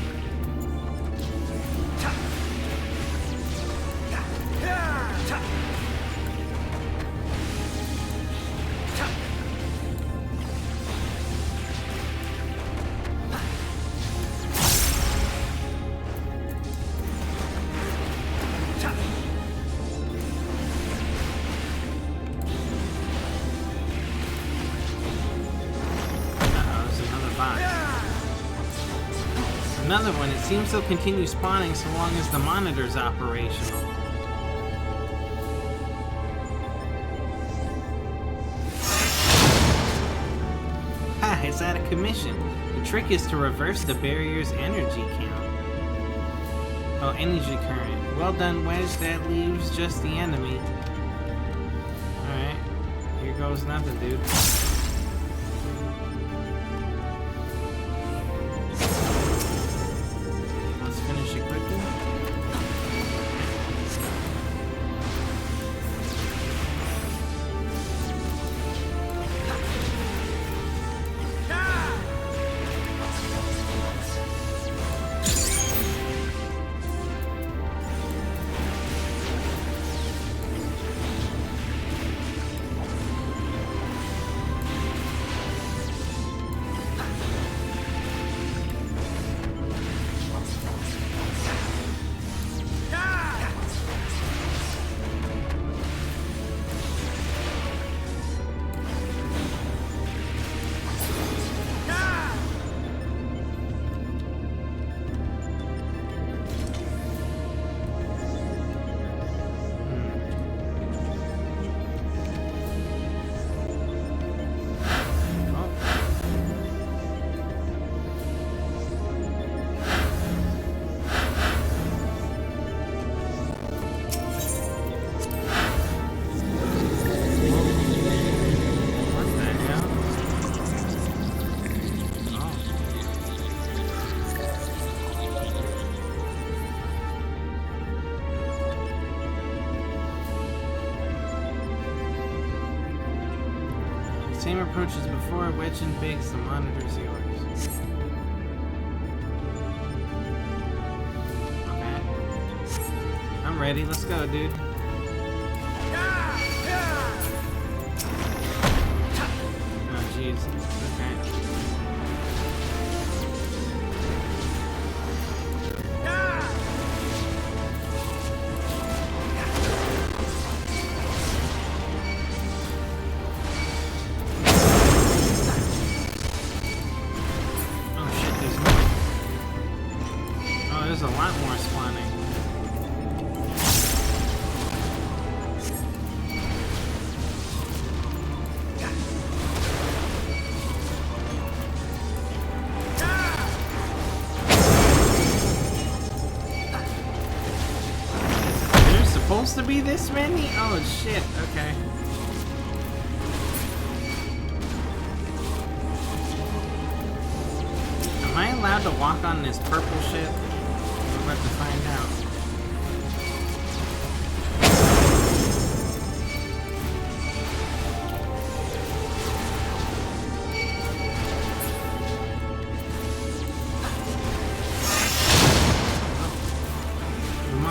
Another one. It seems they'll continue spawning so long as the monitor's operational. Ha! It's out of commission. The trick is to reverse the barrier's energy count. Oh, energy current. Well done, Wedge. That leaves just the enemy. Alright. Here goes nothing, dude. Same approach as before, Wedge and Biggs, the monitor's yours. Okay. I'm ready, let's go, dude. Oh, jeez. Okay. There's a lot more spawning. There's supposed to be this many? Oh shit, okay. Am I allowed to walk on this purple shit? We're about to find out.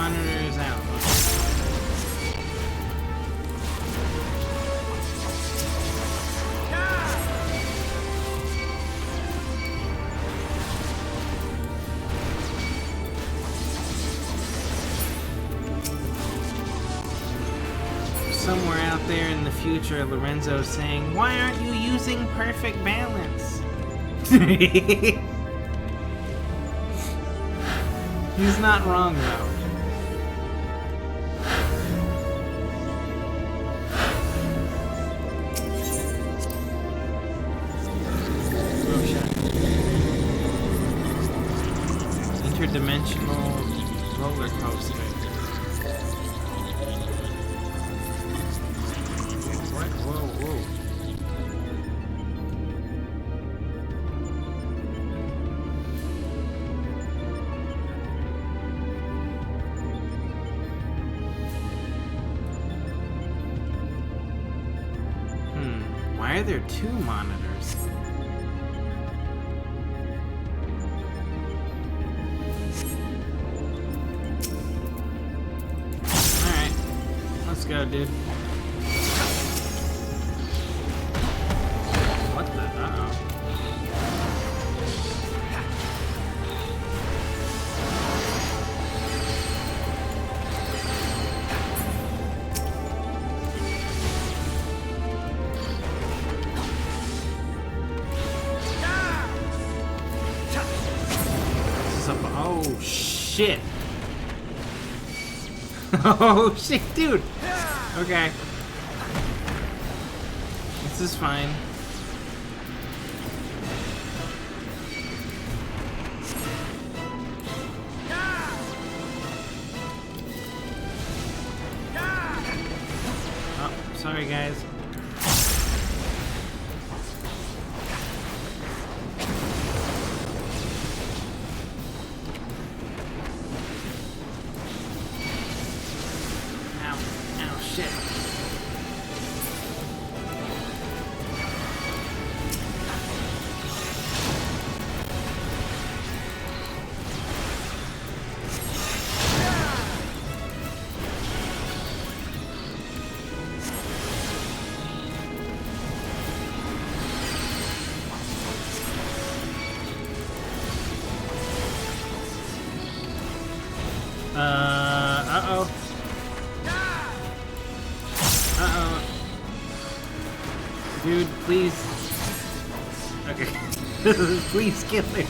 monitors out. Somewhere out there in the future, Lorenzo's saying, "Why aren't you using perfect balance?" He's not wrong, though. Oh, shit. Interdimensional roller coaster. What? Whoa, whoa. Why are there two monitors? Alright, let's go, dude. What the? Uh-oh. Oh shit. Oh shit, dude. Okay. This is fine. Oh, sorry guys. Shit. Uh-oh. Uh-oh. Dude, please. Okay. Please kill it.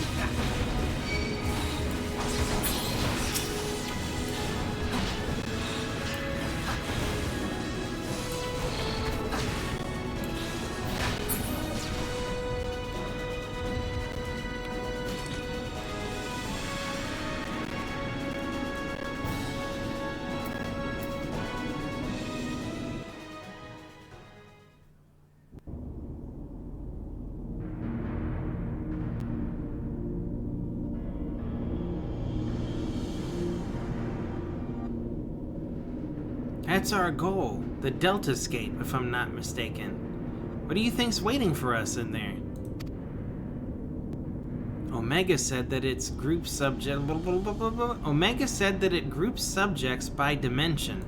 That's our goal, the Deltascape, if I'm not mistaken. What do you think's waiting for us in there? Omega said that it's group subject. Omega said that it groups subjects by dimension.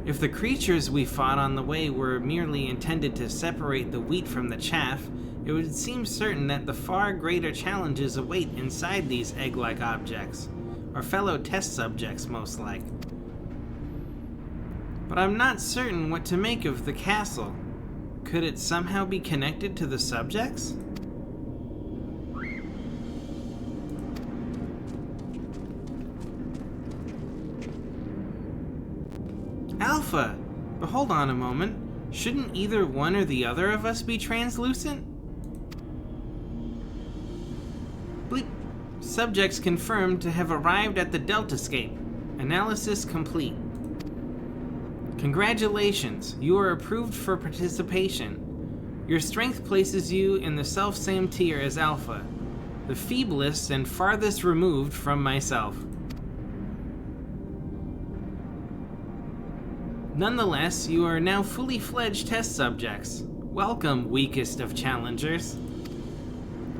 If the creatures we fought on the way were merely intended to separate the wheat from the chaff, it would seem certain that the far greater challenges await inside these egg-like objects, our fellow test subjects most like. But I'm not certain what to make of the castle. Could it somehow be connected to the subjects? Alpha! But hold on a moment. Shouldn't either one or the other of us be translucent? Bleep. Subjects confirmed to have arrived at the Deltascape. Analysis complete. Congratulations, you are approved for participation. Your strength places you in the self-same tier as Alpha, the feeblest and farthest removed from myself. Nonetheless, you are now fully fledged test subjects. Welcome, weakest of challengers.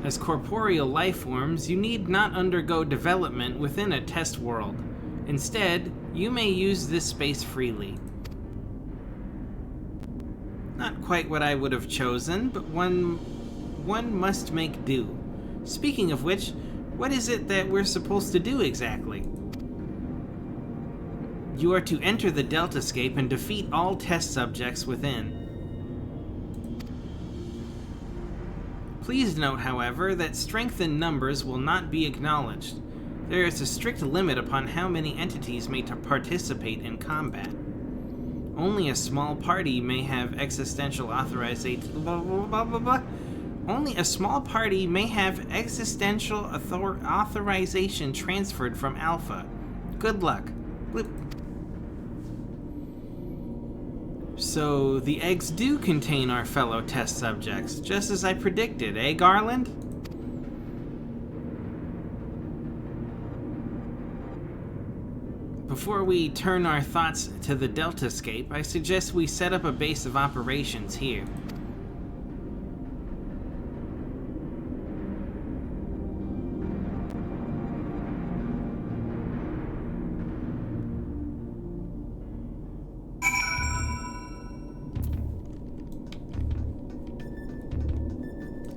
As corporeal life forms, you need not undergo development within a test world. Instead, you may use this space freely. Not quite what I would have chosen, but one must make do. Speaking of which, what is it that we're supposed to do exactly? You are to enter the Deltascape and defeat all test subjects within. Please note, however, that strength in numbers will not be acknowledged. There is a strict limit upon how many entities may participate in combat. Only a small party may have existential authorization. Only a small party may have existential authorization transferred from Alpha. Good luck. Bloop. So, the eggs do contain our fellow test subjects, just as I predicted, eh, Garland? Before we turn our thoughts to the Deltascape, I suggest we set up a base of operations here.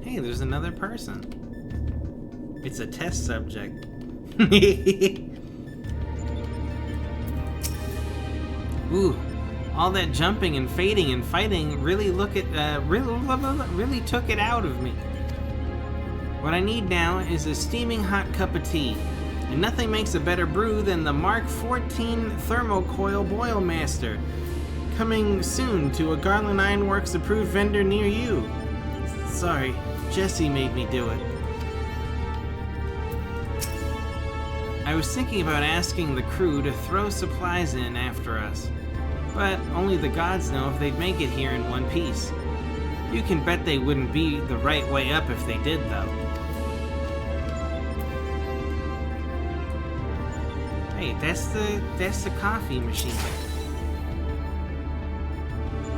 Hey, there's another person. It's a test subject. Ooh, all that jumping and fading and fighting really took it out of me. What I need now is a steaming hot cup of tea, and nothing makes a better brew than the Mark 14 Thermocoil Boilmaster, coming soon to a Garland Ironworks approved vendor near you. Sorry, Jesse made me do it. I was thinking about asking the crew to throw supplies in after us, but only the gods know if they'd make it here in one piece. You can bet they wouldn't be the right way up if they did, though. Hey, that's the coffee machine.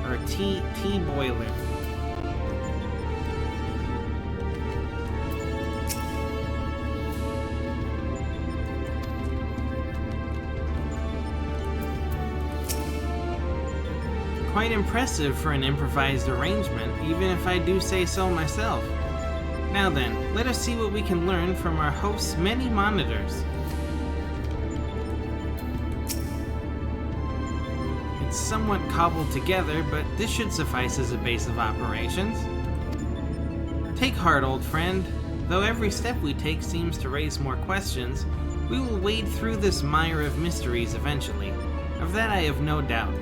Or a tea boiler. Quite impressive for an improvised arrangement, even if I do say so myself. Now then, let us see what we can learn from our host's many monitors. It's somewhat cobbled together, but this should suffice as a base of operations. Take heart, old friend. Though every step we take seems to raise more questions, we will wade through this mire of mysteries eventually. Of that I have no doubt.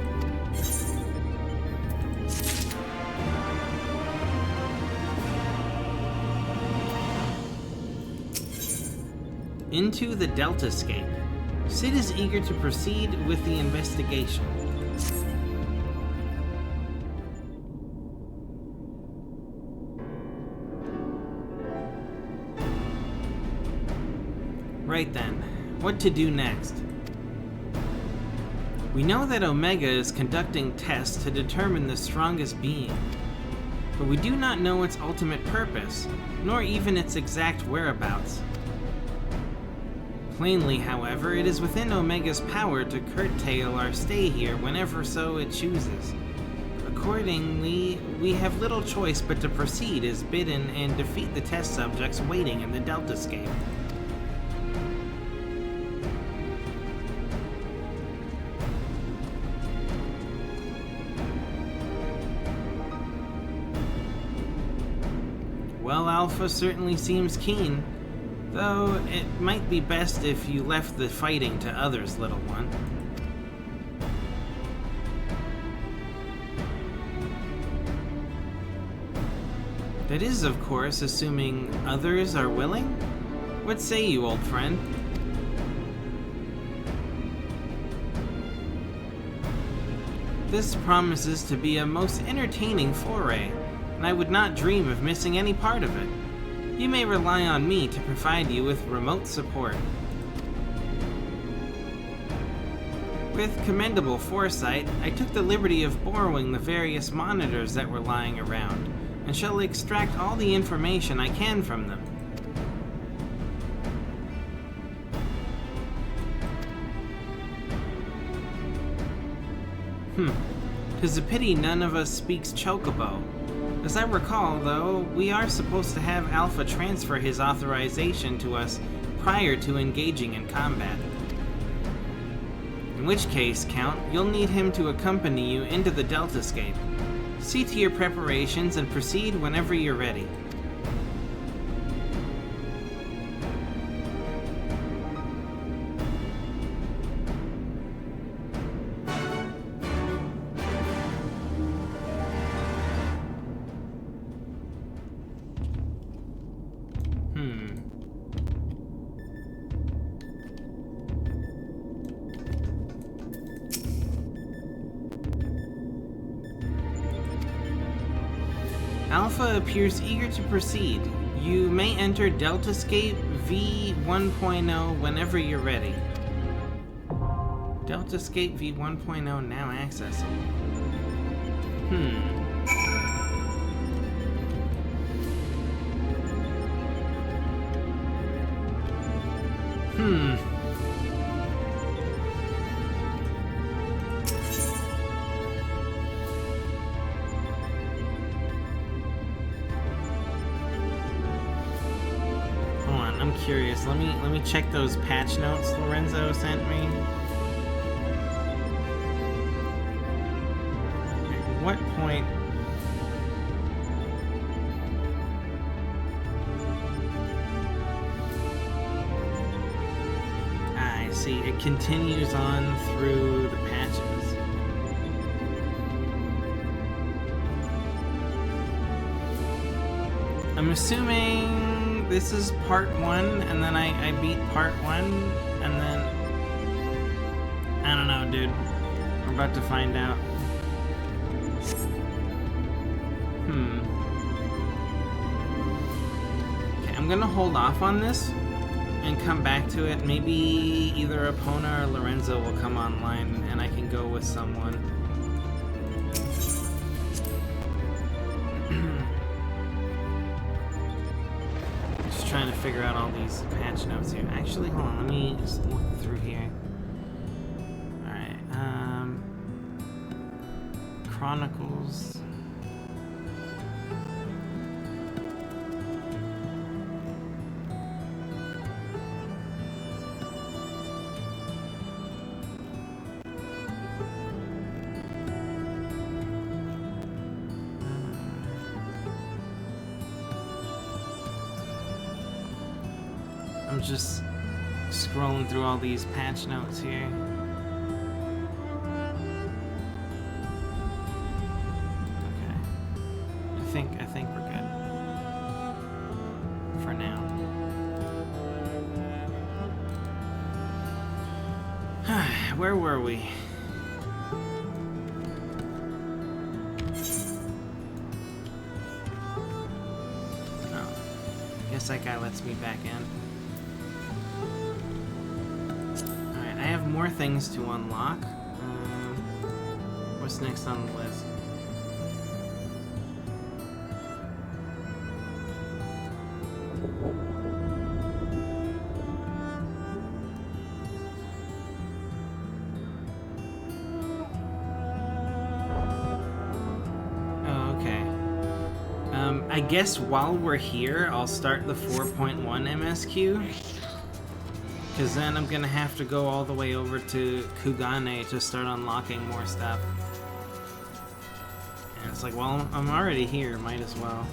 Into the Deltascape. Sid is eager to proceed with the investigation. Right then, what to do next? We know that Omega is conducting tests to determine the strongest being, but we do not know its ultimate purpose, nor even its exact whereabouts. Plainly, however, it is within Omega's power to curtail our stay here whenever so it chooses. Accordingly, we have little choice but to proceed as bidden and defeat the test subjects waiting in the Deltascape. Well, Alpha certainly seems keen. Though, it might be best if you left the fighting to others, little one. That is, of course, assuming others are willing? What say you, old friend? This promises to be a most entertaining foray, and I would not dream of missing any part of it. You may rely on me to provide you with remote support. With commendable foresight, I took the liberty of borrowing the various monitors that were lying around, and shall extract all the information I can from them. 'Tis a pity none of us speaks Chocobo. As I recall, though, we are supposed to have Alpha transfer his authorization to us prior to engaging in combat. In which case, Count, you'll need him to accompany you into the Deltascape. See to your preparations and proceed whenever you're ready. Alpha appears eager to proceed. You may enter Deltascape V1.0 whenever you're ready. Deltascape V1.0 now accessible. I'm curious. Let me check those patch notes Lorenzo sent me. At what point? I see. It continues on through the patches. I'm assuming this is part 1, and then I beat part 1, and then... I don't know, dude. We're about to find out. Okay, I'm gonna hold off on this and come back to it. Maybe either Epona or Lorenzo will come online, and I can go with someone. Trying to figure out all these patch notes here. Actually, hold on, let me just look through here. Alright, Chronicles. I'm just scrolling through all these patch notes here. Okay. I think we're good. For now. Where were we? Oh. Guess that guy lets me back in. I have more things to unlock. What's next on the list? Oh, okay. I guess while we're here, I'll start the 4.1 MSQ. Because then I'm gonna have to go all the way over to Kugane to start unlocking more stuff. And it's like, well, I'm already here, might as well.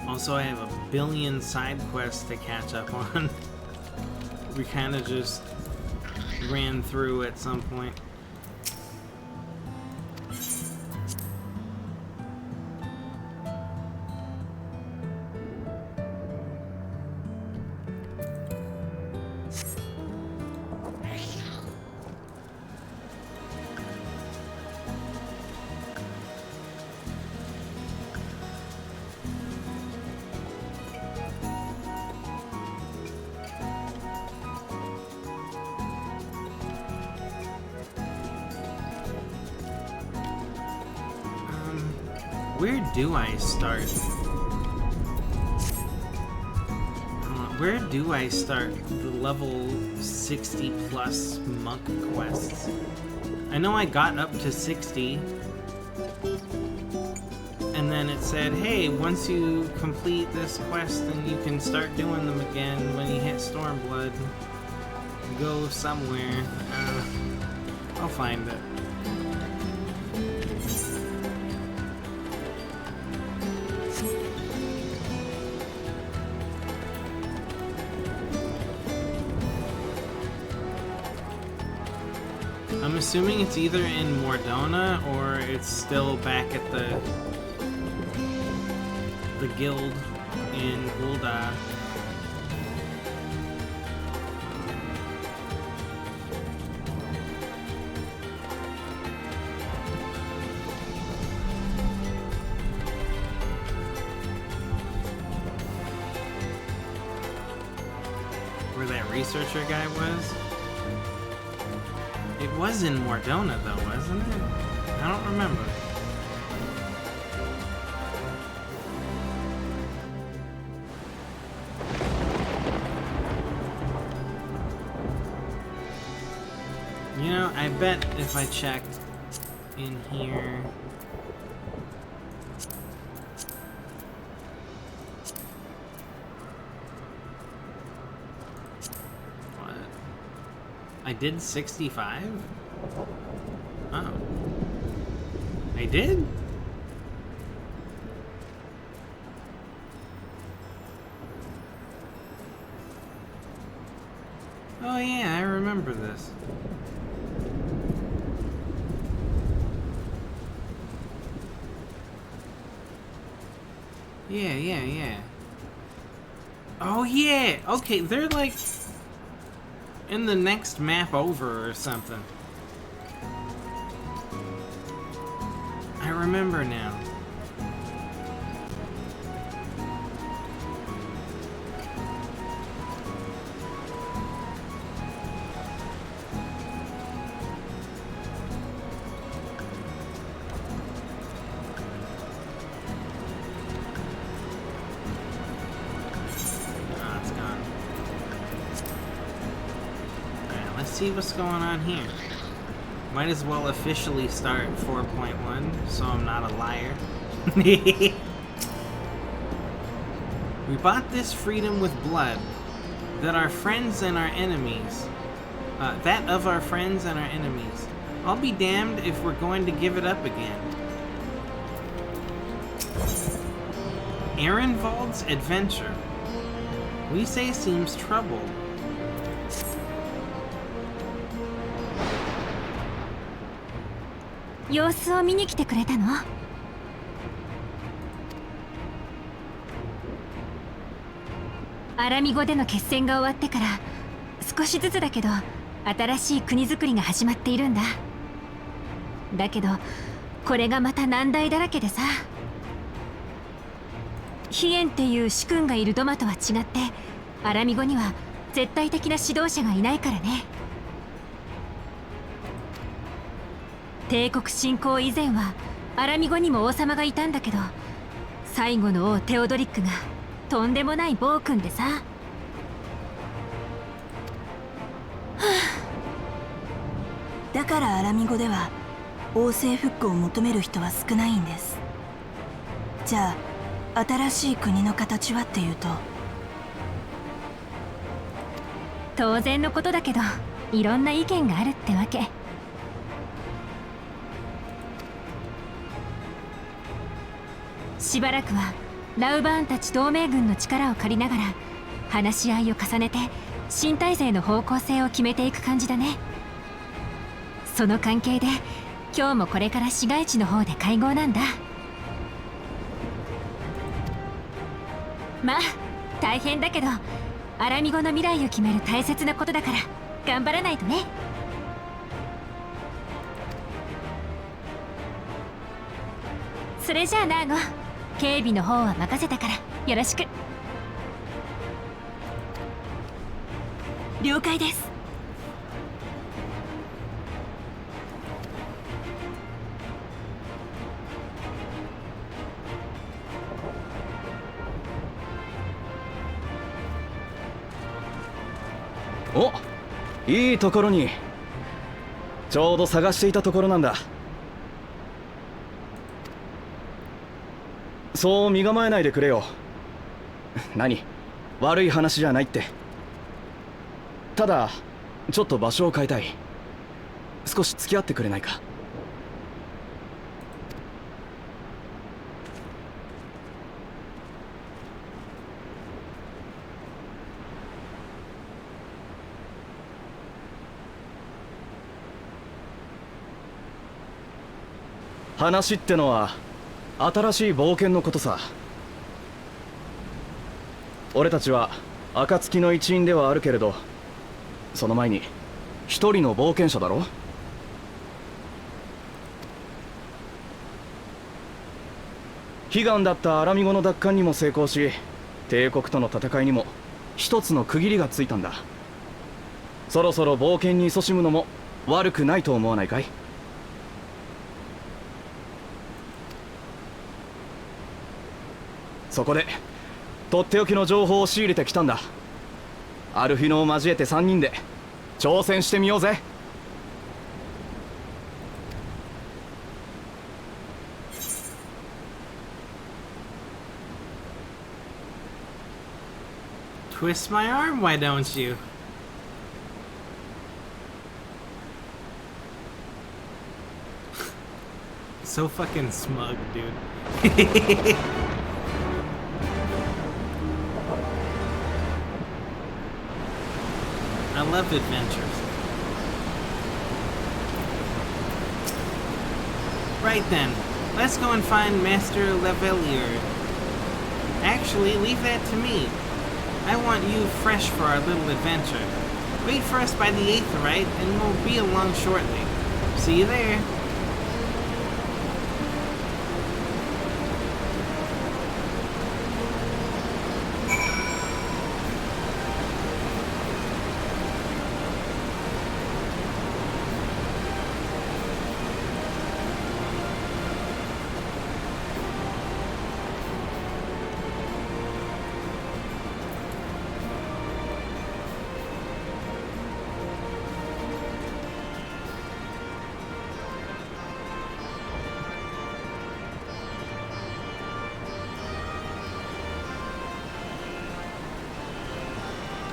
Also, I have a billion side quests to catch up on. We kind of just ran through at some point. Where do I start? Where do I start the level 60 plus monk quests? I know I got up to 60. And then it said, hey, once you complete this quest, then you can start doing them again when you hit Stormblood. Go somewhere. I'll find it. I'm assuming it's either in Mordona or it's still back at the guild in Ul'dah. Where that researcher guy was? It was in Mordona though, wasn't it? I don't remember. You know, I bet if I checked in here... What? I did 65? Oh. I did? Oh yeah, I remember this. Yeah. Oh yeah! Okay, they're like in the next map over or something. I remember now. See what's going on here. Might as well officially start 4.1 so I'm not a liar. We bought this freedom with blood, that our friends and our enemies, that of our friends and our enemies. I'll be damned if we're going to give it up again. Ehrenwald's adventure. We say seems troubled.様子を見に来てくれたの？アラミゴでの決戦が終わってから少しずつだけど新しい国づくりが始まっているんだ。だけどこれがまた難題だらけでさ。ヒエンっていう主君がいるドマとは違ってアラミゴには絶対的な指導者がいないからね。帝国侵攻以前はアラミゴにも王様がいたんだけど、最後の王テオドリックがとんでもない暴君でさ。はあ、だからアラミゴでは王政復古を求める人は少ないんです。じゃあ新しい国の形はっていうと、当然のことだけどいろんな意見があるってわけ。しばらくはラウバーンたち同盟軍の力を借りながら話し合いを重ねて新体制の方向性を決めていく感じだね。その関係で今日もこれから市街地の方で会合なんだ。まあ大変だけどアラミゴの未来を決める大切なことだから頑張らないとね。それじゃあナーゴ、警備の方は任せたからよろしく。了解です。お、いいところに。ちょうど探していたところなんだ。そう身構えないでくれよ。何？悪い話じゃないって。ただちょっと場所を変えたい。少し付き合ってくれないか？話ってのは新しい冒険のことさ。俺たちは暁の一員ではあるけれど、その前に一人の冒険者だろ。悲願だったアラミゴの奪還にも成功し、帝国との戦いにも一つの区切りがついたんだ。そろそろ冒険に勤しむのも悪くないと思わないかい？そこでとっておきの情報を仕入れてきたんだ。アルフィノを交えて3人で挑戦してみようぜ。Twist my arm, why don't you? So fucking smug, dude. I love adventures. Right then, let's go and find Master Levelier. Actually, leave that to me. I want you fresh for our little adventure. Wait for us by the Aetheryte, and we'll be along shortly. See you there.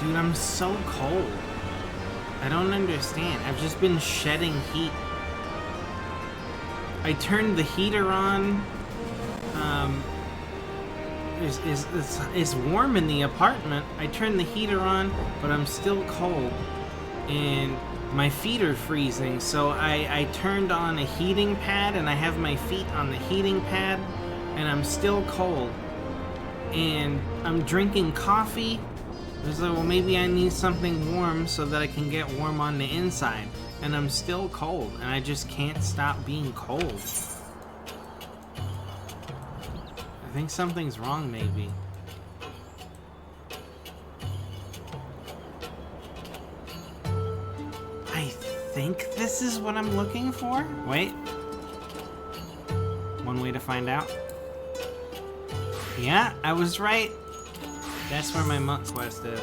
Dude, I'm so cold. I don't understand. I've just been shedding heat. I turned the heater on. It's warm in the apartment. I turned the heater on, but I'm still cold. And my feet are freezing, so I turned on a heating pad, and I have my feet on the heating pad, and I'm still cold. And I'm drinking coffee. So, well, maybe I need something warm so that I can get warm on the inside. And I'm still cold, and I just can't stop being cold. I think something's wrong, maybe. I think this is what I'm looking for? Wait. One way to find out. Yeah, I was right. That's where my monk quest is.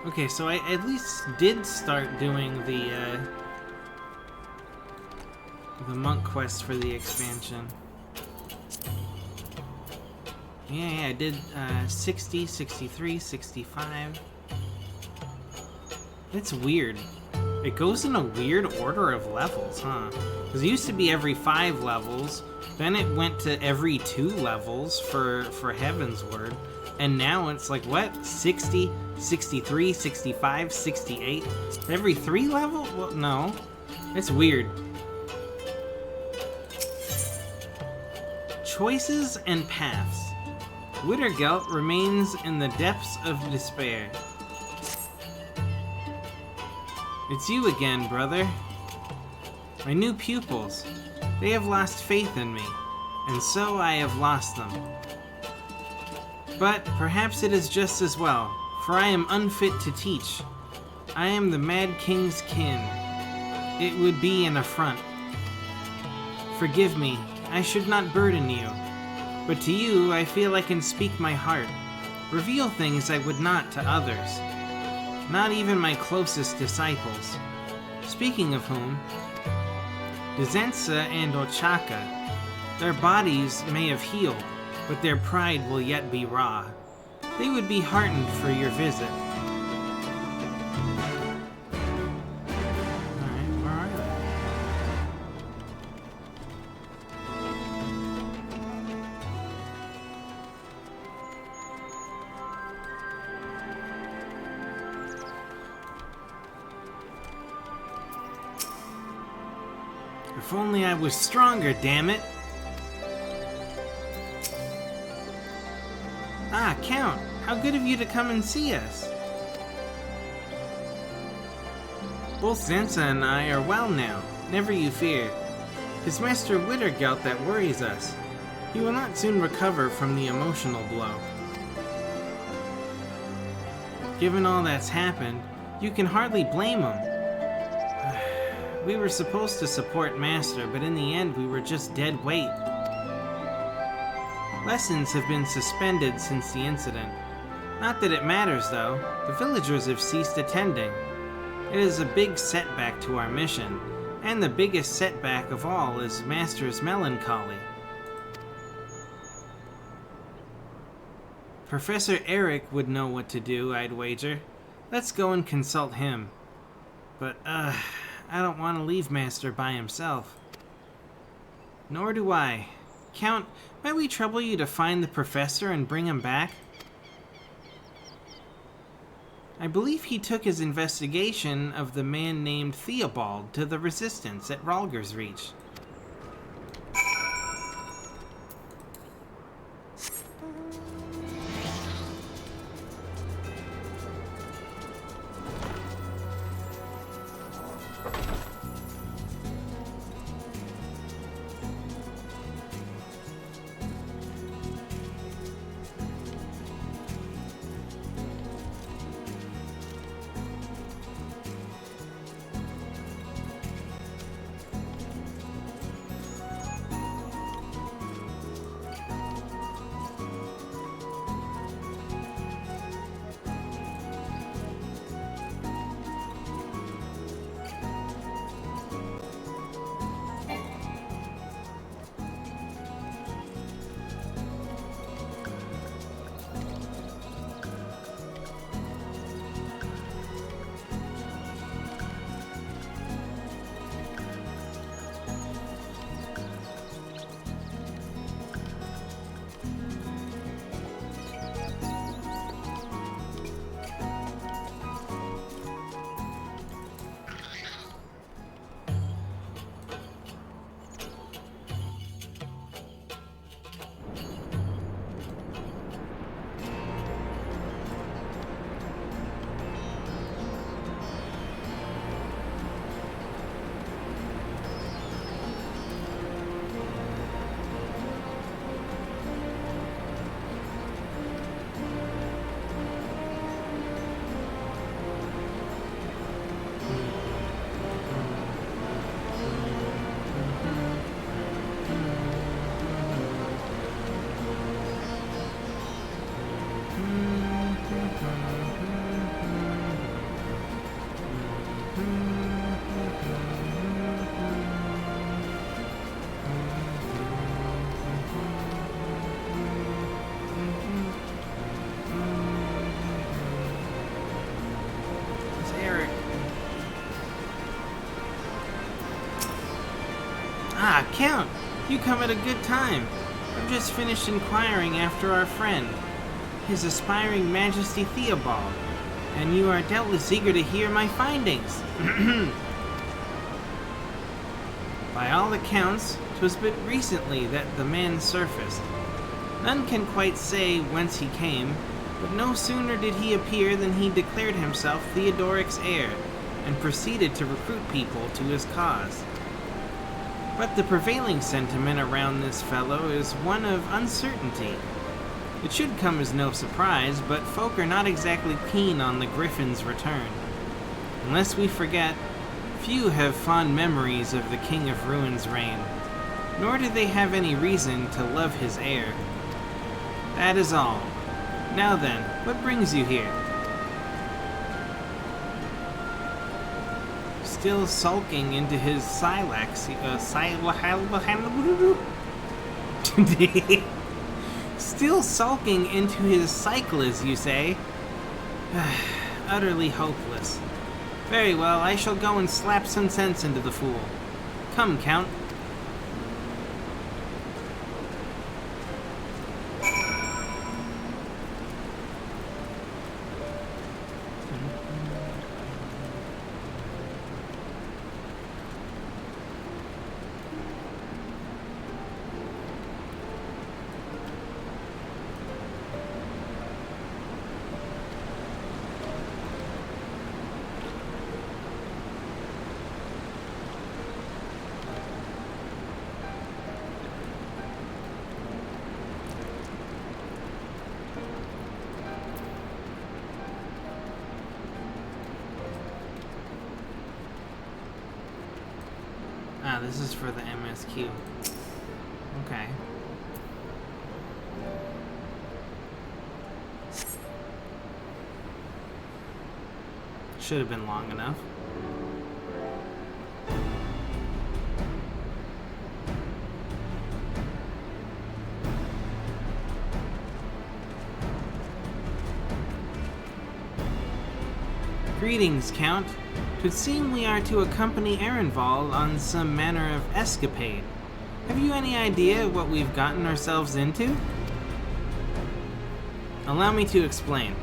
Okay, so I at least did start doing the monk quest for the expansion. Yeah, I did 60, 63, 65. It's weird. It goes in a weird order of levels, huh? Because it used to be every 5 levels, then it went to every 2 levels for Heaven's Word, and now it's like, what? 60, 63, 65, 68? Every 3 level? Well, no. It's weird. Choices and paths. Wittergelt remains in the depths of despair. It's you again, brother. My new pupils. They have lost faith in me, and so I have lost them. But perhaps it is just as well, for I am unfit to teach. I am the Mad King's kin. It would be an affront. Forgive me, I should not burden you. But to you, I feel I can speak my heart, reveal things I would not to others, not even my closest disciples. Speaking of whom, Dizensa and Ochaka, their bodies may have healed, but their pride will yet be raw. They would be heartened for your visit. Alright, where are they? If only I was stronger, damn it! Ah, Count! How good of you to come and see us! Both Zensa and I are well now, never you fear. 'Tis Master Wittergelt that worries us. He will not soon recover from the emotional blow. Given all that's happened, you can hardly blame him. We were supposed to support Master, but in the end we were just dead weight. Lessons have been suspended since the incident. Not that it matters, though. The villagers have ceased attending. It is a big setback to our mission, and the biggest setback of all is Master's melancholy. Professor Eric would know what to do, I'd wager. Let's go and consult him. But, I don't want to leave Master by himself. Nor do I. Count, might we trouble you to find the professor and bring him back? I believe he took his investigation of the man named Theobald to the Resistance at Ralger's Reach. Count, you come at a good time. I've just finished inquiring after our friend, His Aspiring Majesty Theobald, and you are doubtless eager to hear my findings. By all accounts, 'twas but recently that the man surfaced. None can quite say whence he came, but no sooner did he appear than he declared himself Theodoric's heir, and proceeded to recruit people to his cause. But the prevailing sentiment around this fellow is one of uncertainty. It should come as no surprise, but folk are not exactly keen on the Griffin's return. Unless we forget, few have fond memories of the King of Ruin's reign, nor do they have any reason to love his heir. That is all. Now then, what brings you here? Still sulking into his Still sulking into his cyclas, you say? Utterly hopeless. Very well, I shall go and slap some sense into the fool. Come, Count. Ah, this is for the MSQ. Okay. Should have been long enough. Greetings, Count. 'Twould seem we are to accompany Ehrenwald on some manner of escapade. Have you any idea what we've gotten ourselves into? Allow me to explain.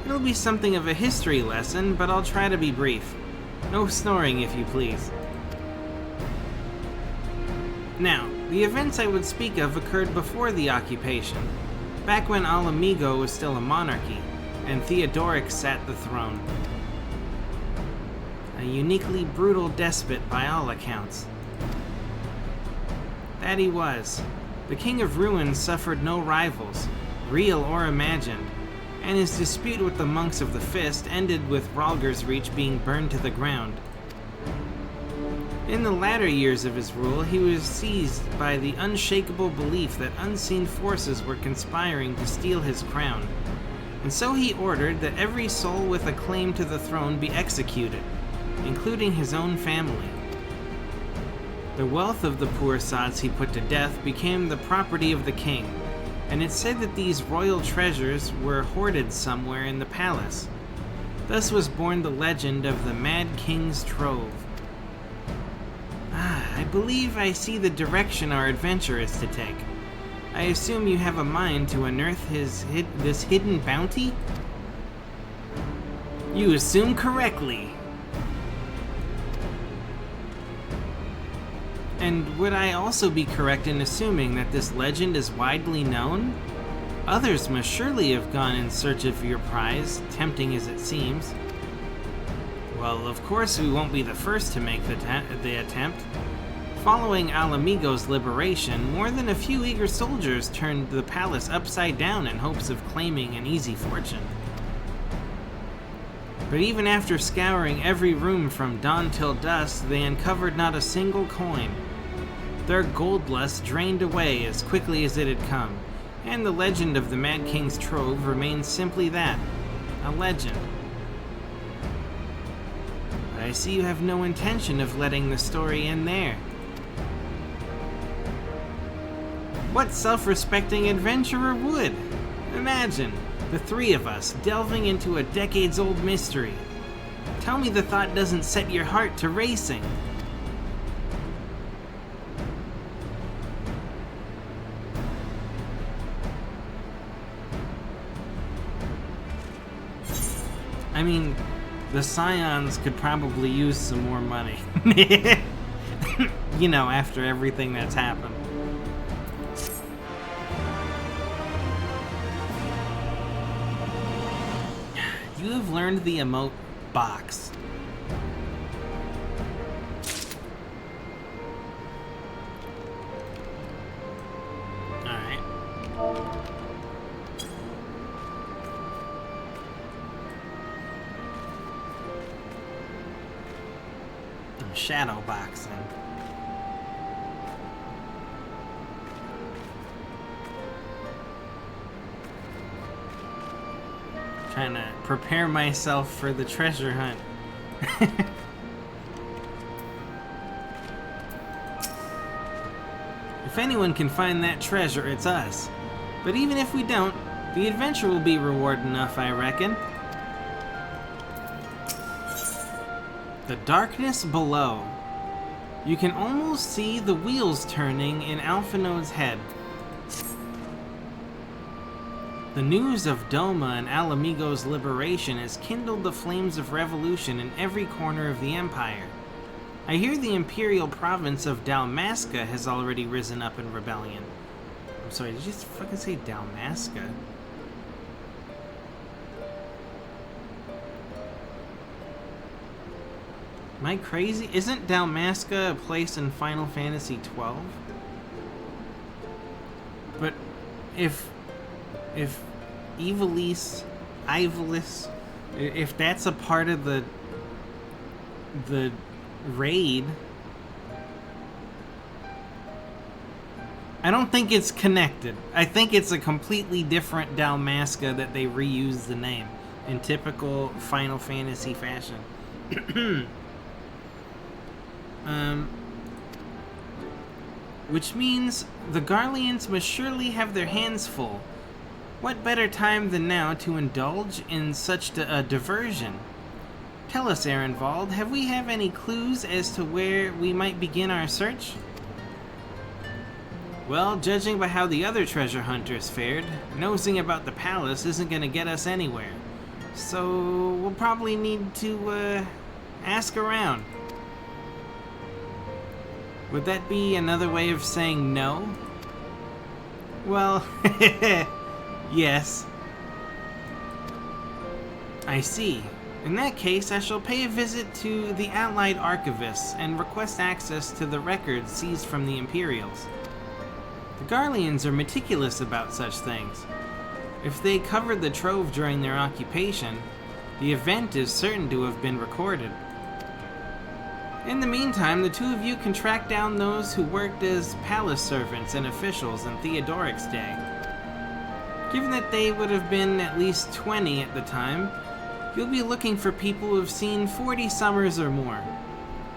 It'll be something of a history lesson, but I'll try to be brief. No snoring, if you please. Now, the events I would speak of occurred before the occupation, back when Alamigo was still a monarchy, and Theodoric sat the throne. A uniquely brutal despot by all accounts. That he was. The King of Ruin suffered no rivals, real or imagined, and his dispute with the monks of the Fist ended with Rhalgr's Reach being burned to the ground. In the latter years of his rule, he was seized by the unshakable belief that unseen forces were conspiring to steal his crown, and so he ordered that every soul with a claim to the throne be executed, including his own family. The wealth of the poor sods he put to death became the property of the king, and it's said that these royal treasures were hoarded somewhere in the palace. Thus was born the legend of the Mad King's Trove. I believe I see the direction our adventure is to take. I assume you have a mind to unearth this hidden bounty? You assume correctly. And would I also be correct in assuming that this legend is widely known? Others must surely have gone in search of your prize, tempting as it seems. Well, of course we won't be the first to make the attempt. Following Alamigo's liberation, more than a few eager soldiers turned the palace upside down in hopes of claiming an easy fortune. But even after scouring every room from dawn till dusk, they uncovered not a single coin. Their gold lust drained away as quickly as it had come, and the legend of the Mad King's Trove remains simply that, a legend. But I see you have no intention of letting the story end there. What self-respecting adventurer would? Imagine, the three of us delving into a decades-old mystery. Tell me the thought doesn't set your heart to racing. I mean, the Scions could probably use some more money. You know, after everything that's happened. You have learned the emote box. Alright. Shadow boxing. Trying to prepare myself for the treasure hunt. If anyone can find that treasure, it's us. But even if we don't, the adventure will be reward enough, I reckon. The darkness below. You can almost see the wheels turning in Alphinode's head. The news of Doma and Alamigo's liberation has kindled the flames of revolution in every corner of the Empire. I hear the imperial province of Dalmasca has already risen up in rebellion. I'm sorry, did you just fucking say Dalmasca? Am I crazy? Isn't Dalmasca a place in Final Fantasy Xiv? But if Ivalice, if that's a part of the raid, I don't think it's connected. I think it's a completely different Dalmasca that they reuse the name in typical Final Fantasy fashion. Which means the Garleans must surely have their hands full. What better time than now to indulge in such a diversion? Tell us, Ehrenwald, have we any clues as to where we might begin our search? Well, judging by how the other treasure hunters fared, nosing about the palace isn't going to get us anywhere. So we'll probably need to ask around. Would that be another way of saying no? Well, yes. I see. In that case, I shall pay a visit to the Allied Archivists and request access to the records seized from the Imperials. The Garleans are meticulous about such things. If they covered the trove during their occupation, the event is certain to have been recorded. In the meantime, the two of you can track down those who worked as palace servants and officials in Theodoric's day. Given that they would have been at least 20 at the time, you'll be looking for people who have seen 40 summers or more.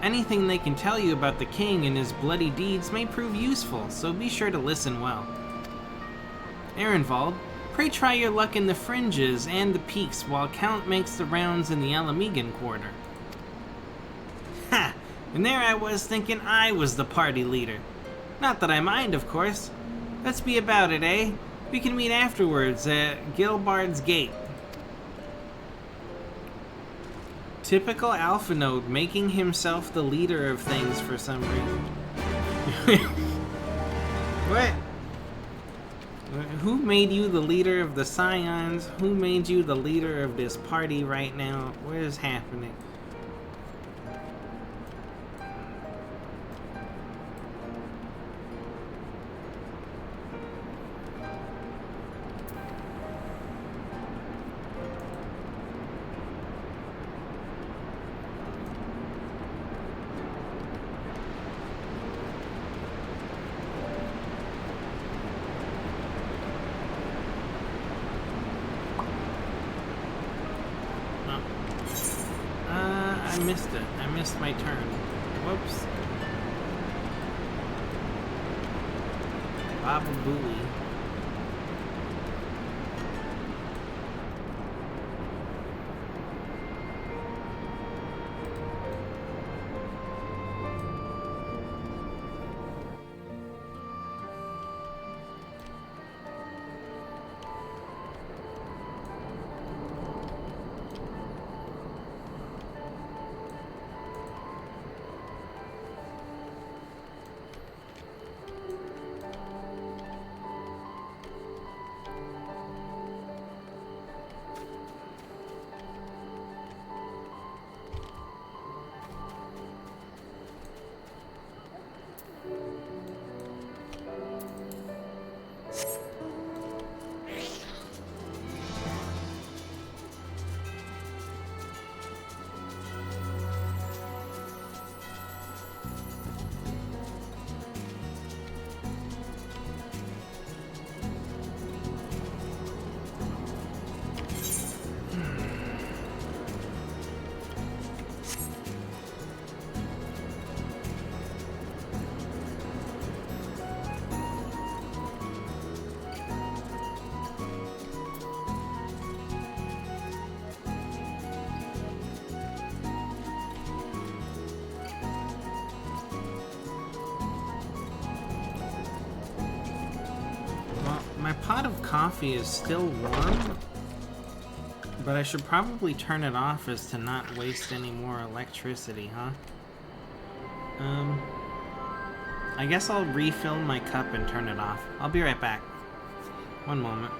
Anything they can tell you about the king and his bloody deeds may prove useful, so be sure to listen well. Ehrenwald, pray try your luck in the fringes and the peaks while Count makes the rounds in the Alamigan quarter. Ha! And there I was thinking I was the party leader. Not that I mind, of course. Let's be about it, eh? We can meet afterwards at Gilbard's Gate. Typical Alphanode, making himself the leader of things for some reason. What? Who made you the leader of the Scions? Who made you the leader of this party right now? What is happening? I missed it. I missed my turn. Whoops. Baba Booey. My pot of coffee is still warm, but I should probably turn it off as to not waste any more electricity, huh? I guess I'll refill my cup and turn it off. I'll be right back. One moment.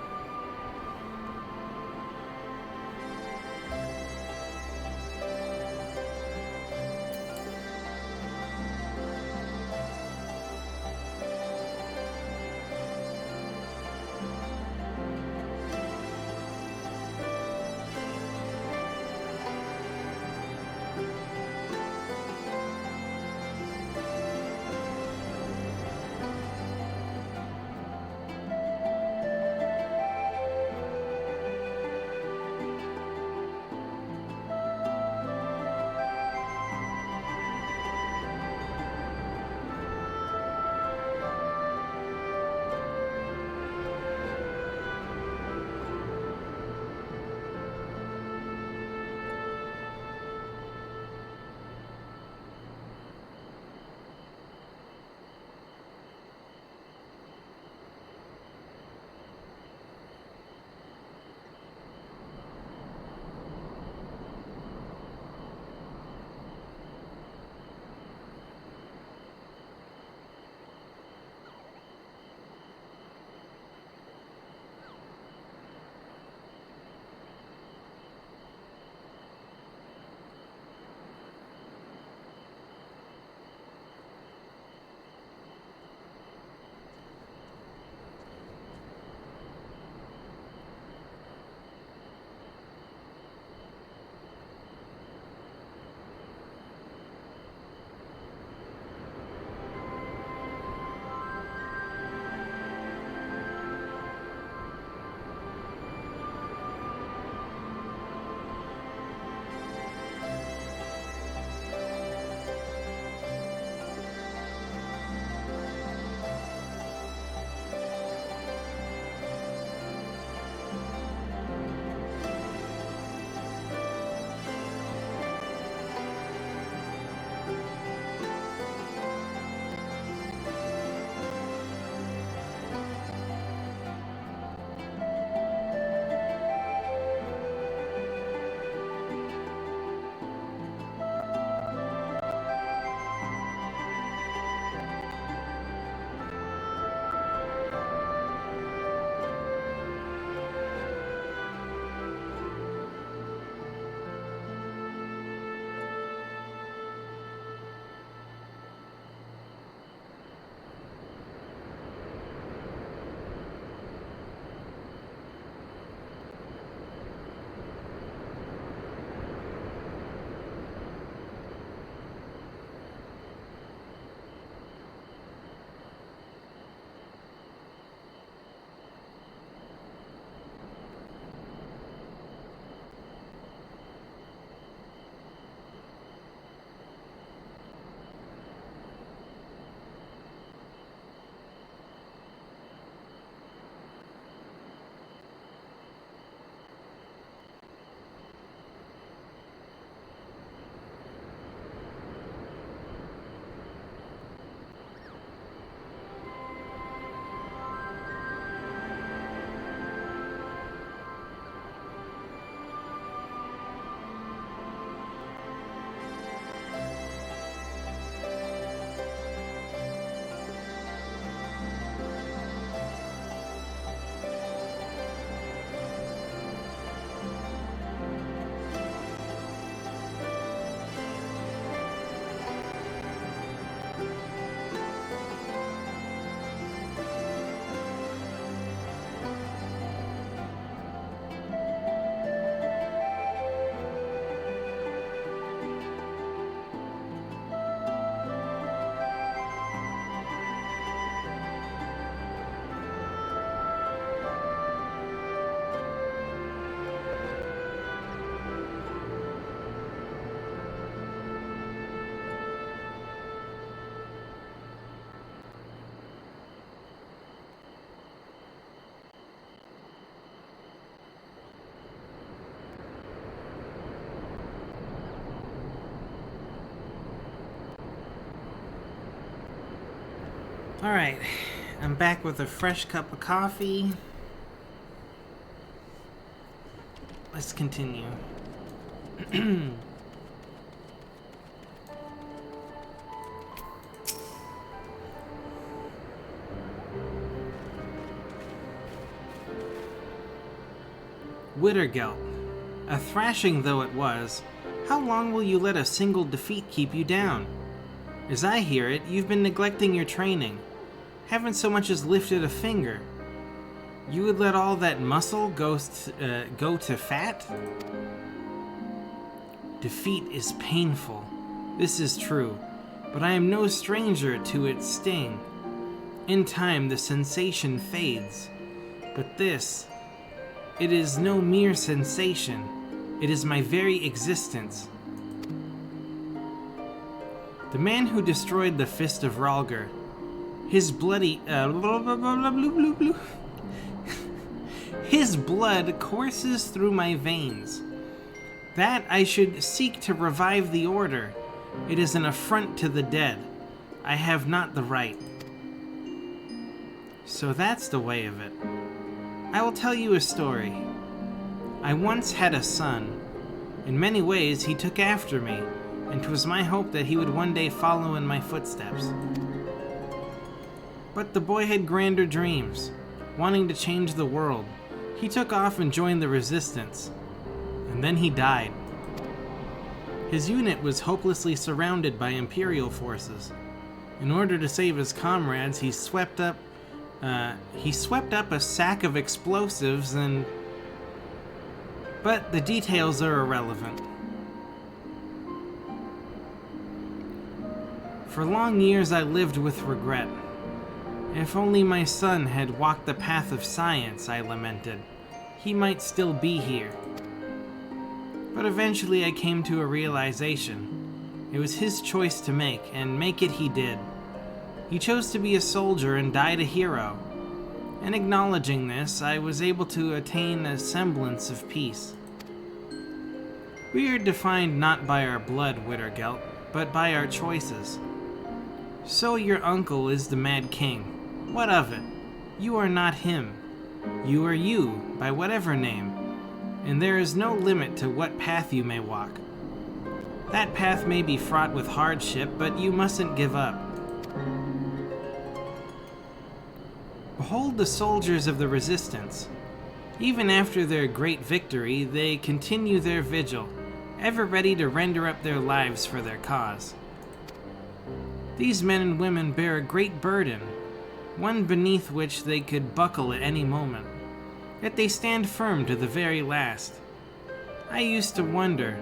Alright, I'm back with a fresh cup of coffee. Let's continue. Wittergelt. A thrashing though it was, how long will you let a single defeat keep you down? As I hear it, you've been neglecting your training. Haven't so much as lifted a finger. You would let all that muscle go to fat? Defeat is painful. This is true, but I am no stranger to its sting. In time, the sensation fades. But this, it is no mere sensation. It is my very existence. The man who destroyed the Fist of Rhalgr, his bloody... his blood courses through my veins. That I should seek to revive the Order. It is an affront to the dead. I have not the right. So that's the way of it. I will tell you a story. I once had a son. In many ways, he took after me, and 'twas my hope that he would one day follow in my footsteps. But the boy had grander dreams, wanting to change the world. He took off and joined the resistance, and then he died. His unit was hopelessly surrounded by Imperial forces. In order to save his comrades, he swept up a sack of explosives and... But the details are irrelevant. For long years I lived with regret. If only my son had walked the path of science, I lamented. He might still be here. But eventually I came to a realization. It was his choice to make, and make it he did. He chose to be a soldier and died a hero. And acknowledging this, I was able to attain a semblance of peace. We are defined not by our blood, Wittergelt, but by our choices. So your uncle is the Mad King. What of it? You are not him. You are you, by whatever name, and there is no limit to what path you may walk. That path may be fraught with hardship, but you mustn't give up. Behold the soldiers of the Resistance. Even after their great victory, they continue their vigil, ever ready to render up their lives for their cause. These men and women bear a great burden, one beneath which they could buckle at any moment, yet they stand firm to the very last. I used to wonder,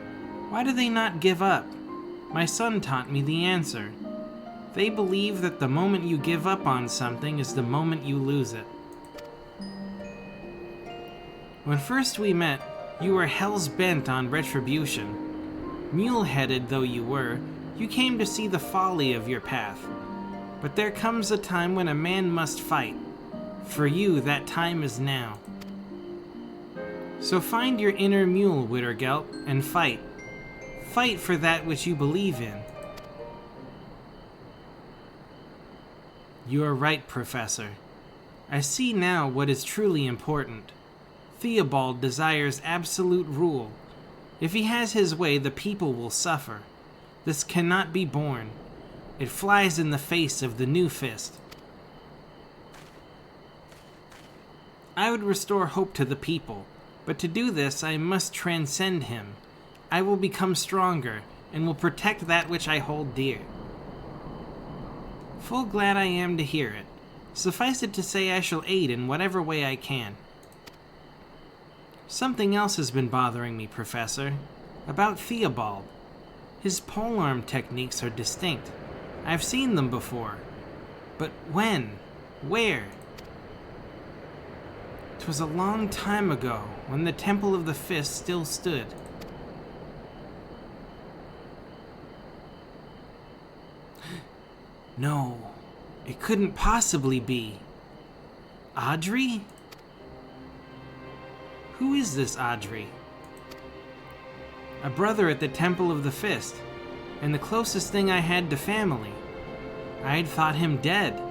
why do they not give up? My son taught me the answer. They believe that the moment you give up on something is the moment you lose it. When first we met, you were hell's-bent on retribution. Mule-headed though you were, you came to see the folly of your path. But there comes a time when a man must fight. For you, that time is now. So find your inner mule, Wittergelt, and fight. Fight for that which you believe in. You are right, Professor. I see now what is truly important. Theobald desires absolute rule. If he has his way, the people will suffer. This cannot be borne. It flies in the face of the new fist. I would restore hope to the people, but to do this I must transcend him. I will become stronger, and will protect that which I hold dear. Full glad I am to hear it. Suffice it to say I shall aid in whatever way I can. Something else has been bothering me, Professor. About Theobald. His polearm techniques are distinct. I've seen them before. But when? Where? 'Twas a long time ago, when the Temple of the Fist still stood. No, it couldn't possibly be. Audrey? Who is this Audrey? A brother at the Temple of the Fist, and the closest thing I had to family. I had thought him dead.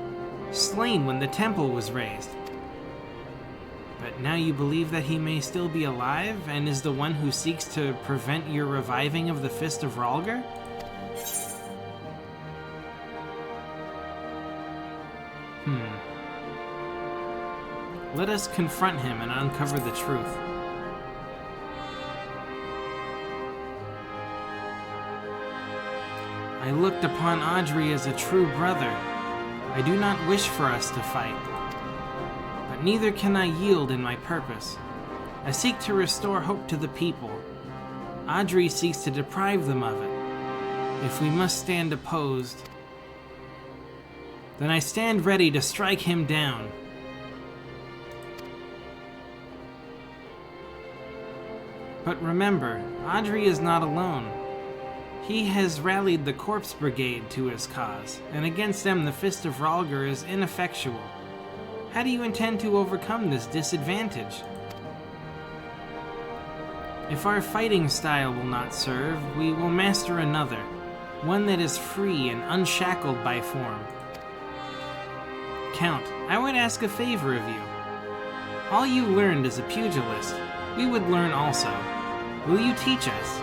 slain when the temple was raised. But now you believe that he may still be alive and is the one who seeks to prevent your reviving of the Fist of Rhalgr? Let us confront him and uncover the truth. I looked upon Audrey as a true brother. I do not wish for us to fight, but neither can I yield in my purpose. I seek to restore hope to the people. Audrey seeks to deprive them of it. If we must stand opposed, then I stand ready to strike him down. But remember, Audrey is not alone. He has rallied the Corpse Brigade to his cause, and against them the Fist of Rhalgr is ineffectual. How do you intend to overcome this disadvantage? If our fighting style will not serve, we will master another, one that is free and unshackled by form. Count, I would ask a favor of you. All you learned as a pugilist, we would learn also. Will you teach us?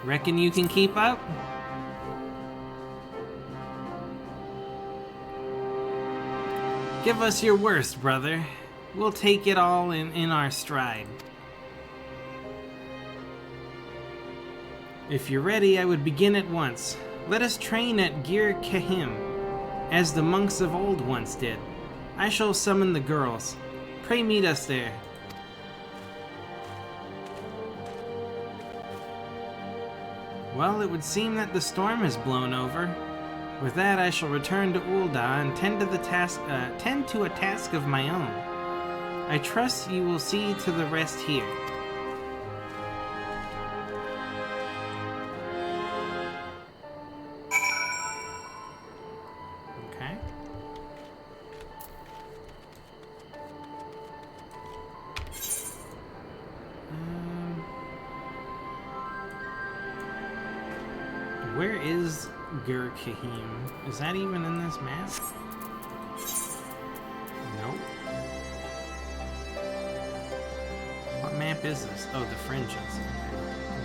Reckon you can keep up? Give us your worst, brother. We'll take it all in our stride. If you're ready, I would begin at once. Let us train at Gir Kahim, as the monks of old once did. I shall summon the girls. Pray meet us there. Well, it would seem that the storm has blown over. With that, I shall return to Ul'dah and tend to a task of my own. I trust you will see to the rest here. Okay. Where is Gir Kahim? Is that even in this map? Nope. What map is this? Oh, the Fringes.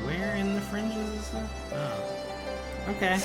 Where in the Fringes is it? Oh. Okay.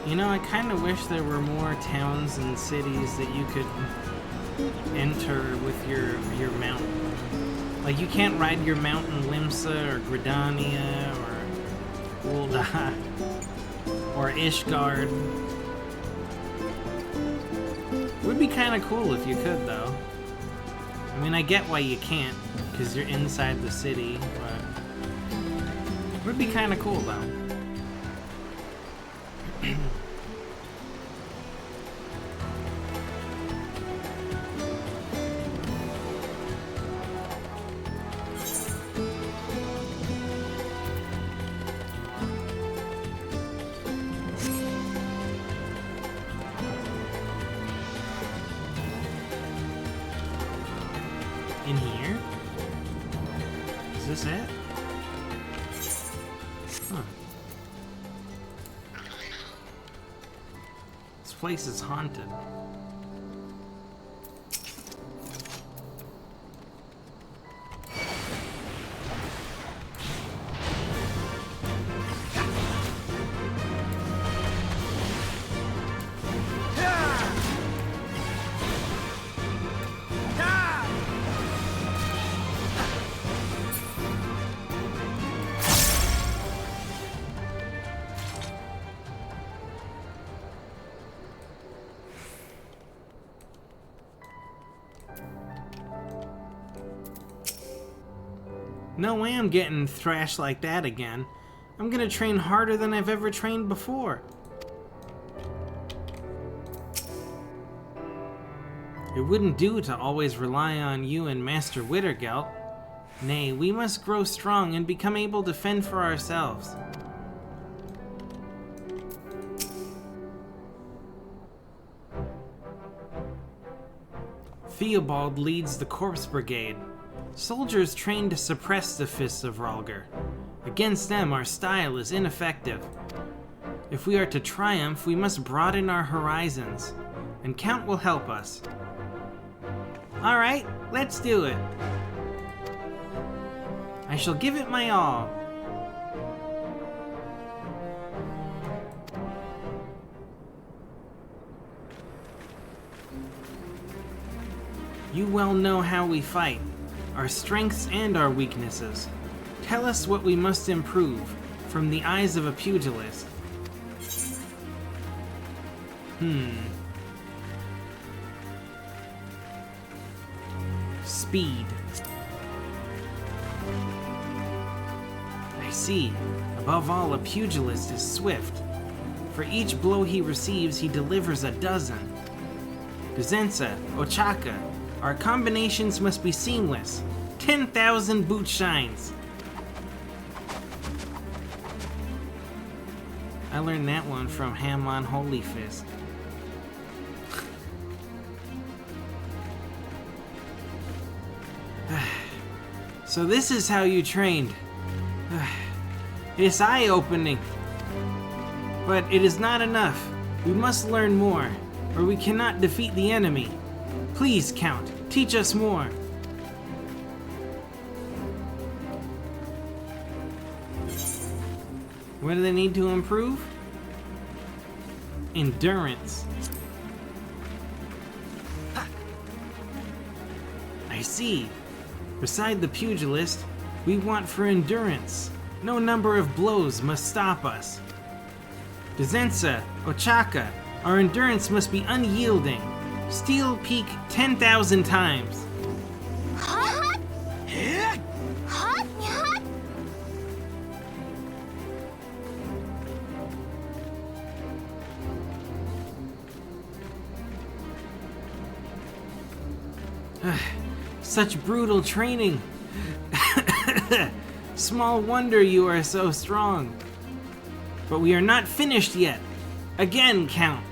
You know, I kind of wish there were more towns and cities that you could enter with your mount. Like, you can't ride your mount in Limsa or Gridania or Ul'dah or Ishgard. It would be kind of cool if you could, though. I mean, I get why you can't, because you're inside the city, but it would be kind of cool, though. In here? Is this it? place is haunted. No way I'm getting thrashed like that again. I'm gonna train harder than I've ever trained before. It wouldn't do to always rely on you and Master Wittergelt. Nay, we must grow strong and become able to fend for ourselves. Theobald leads the Corpse Brigade. Soldiers trained to suppress the fists of Rhalgr. Against them, our style is ineffective. If we are to triumph, we must broaden our horizons, and Count will help us. Alright, let's do it. I shall give it my all. You well know how we fight, our strengths and our weaknesses. Tell us what we must improve, from the eyes of a pugilist. Speed. I see. Above all, a pugilist is swift. For each blow he receives, he delivers a dozen. Dizensa, Ochaka, our combinations must be seamless. 10,000 boot shines. I learned that one from Hamon Holy Fist. So this is how you trained. It's eye-opening. But it is not enough. We must learn more, or we cannot defeat the enemy. Please, Count, teach us more. What do they need to improve? Endurance. I see. Beside the pugilist, we want for endurance. No number of blows must stop us. Dizensa, Ochaka, our endurance must be unyielding. Steel peak 10,000 times. Such brutal training. Small wonder you are so strong. But we are not finished yet. Again, Count.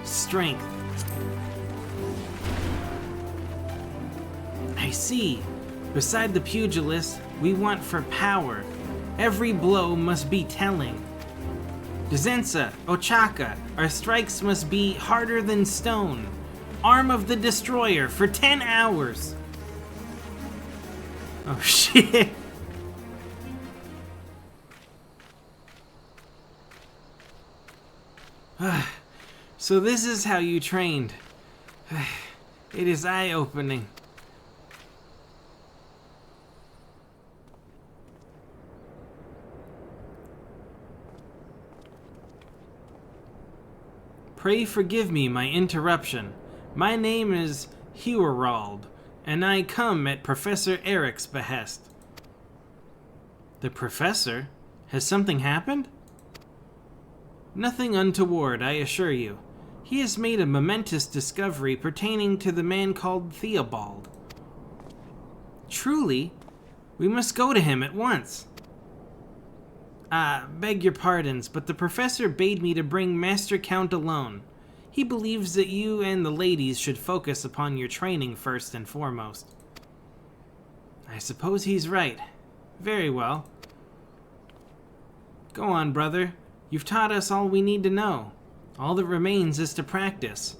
Strength. I see. Beside the pugilist, we want for power. Every blow must be telling. Dizensa, Ochaka, our strikes must be harder than stone. Arm of the Destroyer for 10 hours. Oh shit. So this is how you trained. It is eye-opening. Pray forgive me my interruption. My name is Eorald, and I come at Professor Eric's behest. The Professor? Has something happened? Nothing untoward, I assure you. He has made a momentous discovery pertaining to the man called Theobald. Truly? We must go to him at once. Beg your pardons, but the professor bade me to bring Master Count alone. He believes that you and the ladies should focus upon your training first and foremost. I suppose he's right. Very well. Go on, brother. You've taught us all we need to know. All that remains is to practice.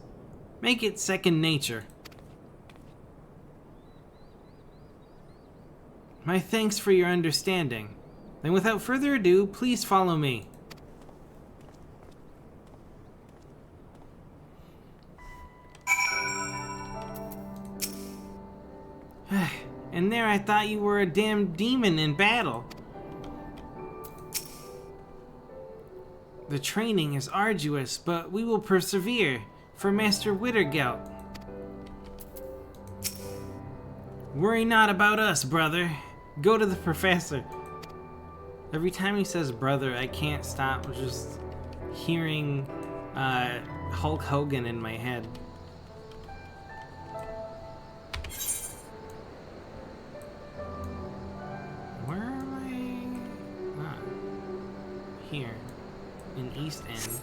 Make it second nature. My thanks for your understanding. Then without further ado, please follow me. And there I thought you were a damn demon in battle. The training is arduous, but we will persevere for Master Wittergelt. Worry not about us, brother. Go to the professor. Every time he says brother, I can't stop just hearing Hulk Hogan in my head. Where am I? Ah, here, in East End.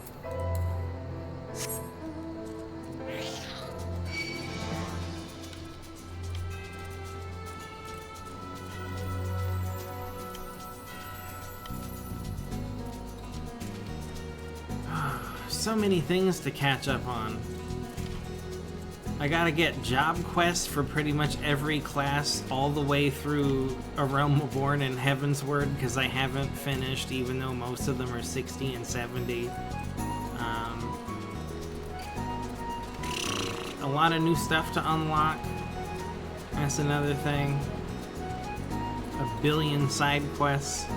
So many things to catch up on. I gotta get job quests for pretty much every class all the way through A Realm Reborn and Heavensward because I haven't finished, even though most of them are 60 and 70. A lot of new stuff to unlock. That's another thing. A billion side quests.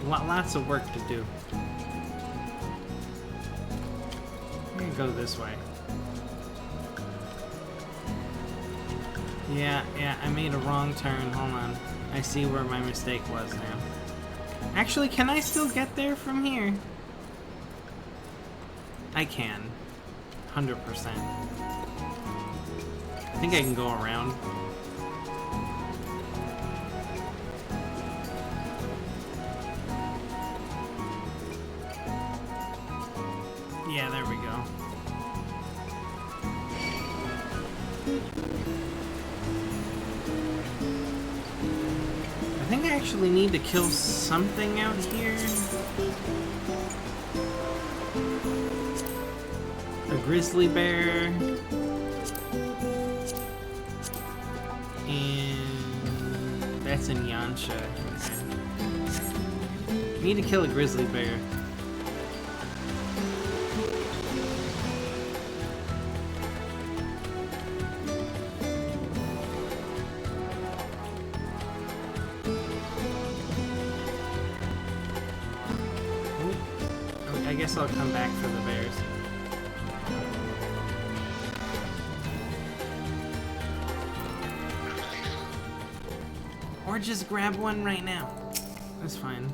Lots of work to do. I'm gonna go this way. Yeah, I made a wrong turn. Hold on. I see where my mistake was now. Actually, can I still get there from here? I can. 100%. I think I can go around. Yeah, there we go. I think I actually need to kill something out here. A grizzly bear. And that's in Yansha. Okay. Need to kill a grizzly bear. I guess I'll come back for the bears. Or just grab one right now. That's fine.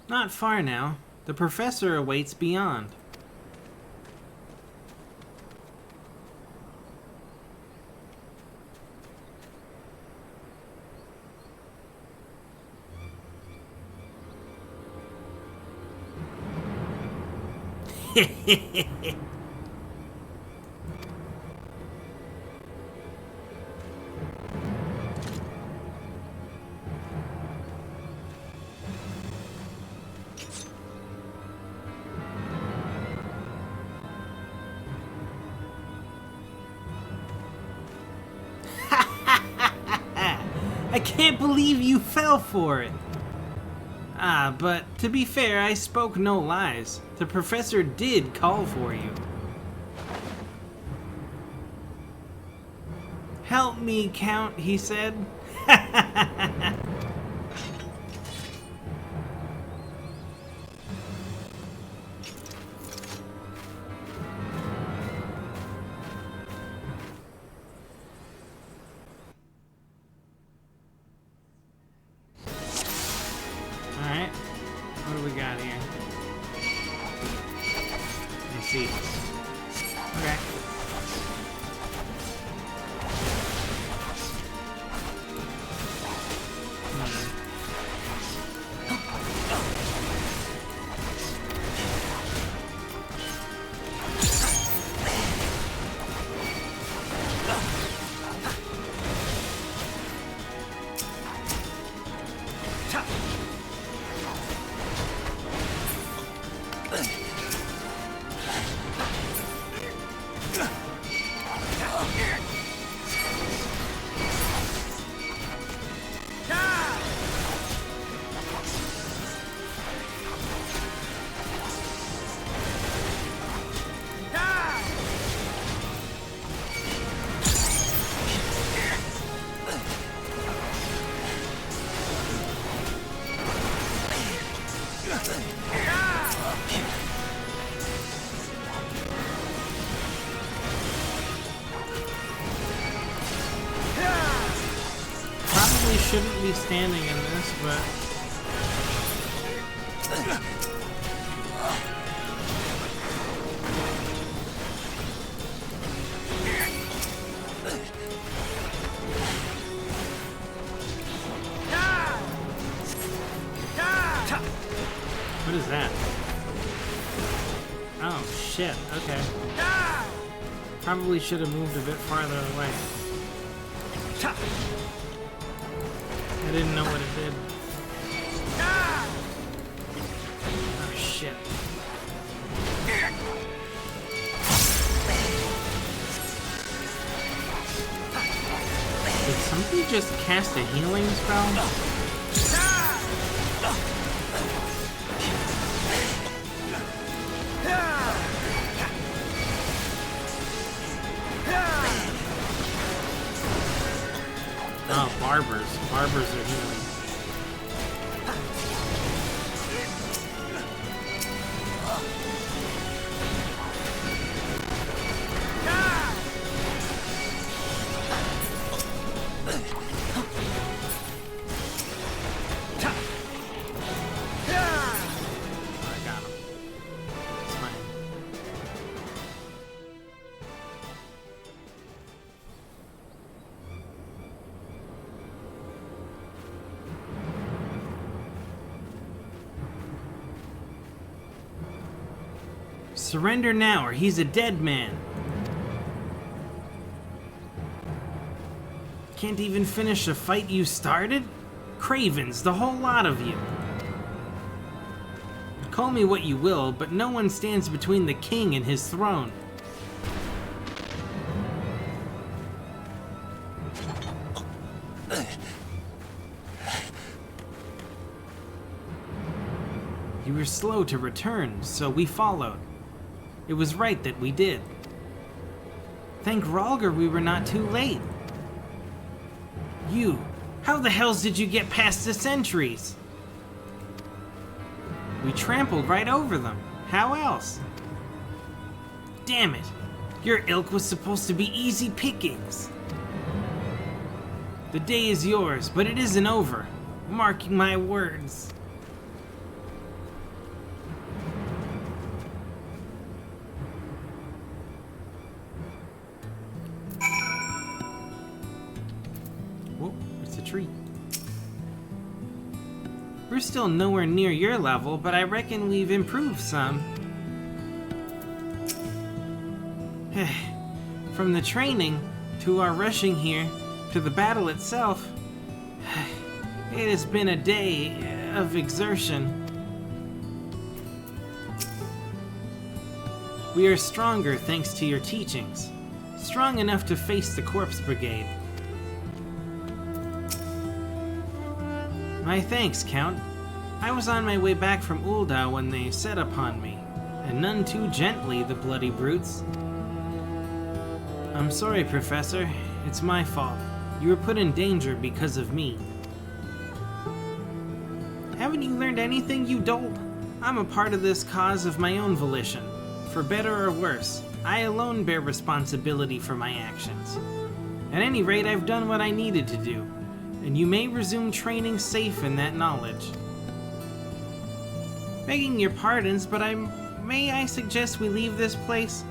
Not far now. The professor awaits beyond. I can't believe you fell for it. Ah, but to be fair, I spoke no lies. The professor did call for you. Help me, Count, he said. Alright, what do we got here? Let me see. Okay. Probably shouldn't be standing in this, but... What is that? Oh, shit. Okay. Probably should have moved a bit farther away. I didn't know what it did. Oh, shit. Did somebody just cast a healing spell? Oh, barbers. Barbers are healing. I got him. It's fine. Surrender now, or he's a dead man. Can't even finish a fight you started? Cravens, the whole lot of you. Call me what you will, but no one stands between the king and his throne. You were slow to return, so we followed. It was right that we did. Thank Rhalgr we were not too late. You, how the hells did you get past the sentries? We trampled right over them. How else? Damn it. Your ilk was supposed to be easy pickings. The day is yours, but it isn't over. Marking my words. Whoa, it's a tree. We're still nowhere near your level, but I reckon we've improved some. From the training, to our rushing here, to the battle itself, it has been a day of exertion. We are stronger thanks to your teachings. Strong enough to face the Corpse Brigade. My thanks, Count. I was on my way back from Ul'dah when they set upon me, and none too gently, the bloody brutes. I'm sorry, Professor. It's my fault. You were put in danger because of me. Haven't you learned anything, you dolt? I'm a part of this cause of my own volition. For better or worse, I alone bear responsibility for my actions. At any rate, I've done what I needed to do, and you may resume training safe in that knowledge. Begging your pardons, but may I suggest we leave this place?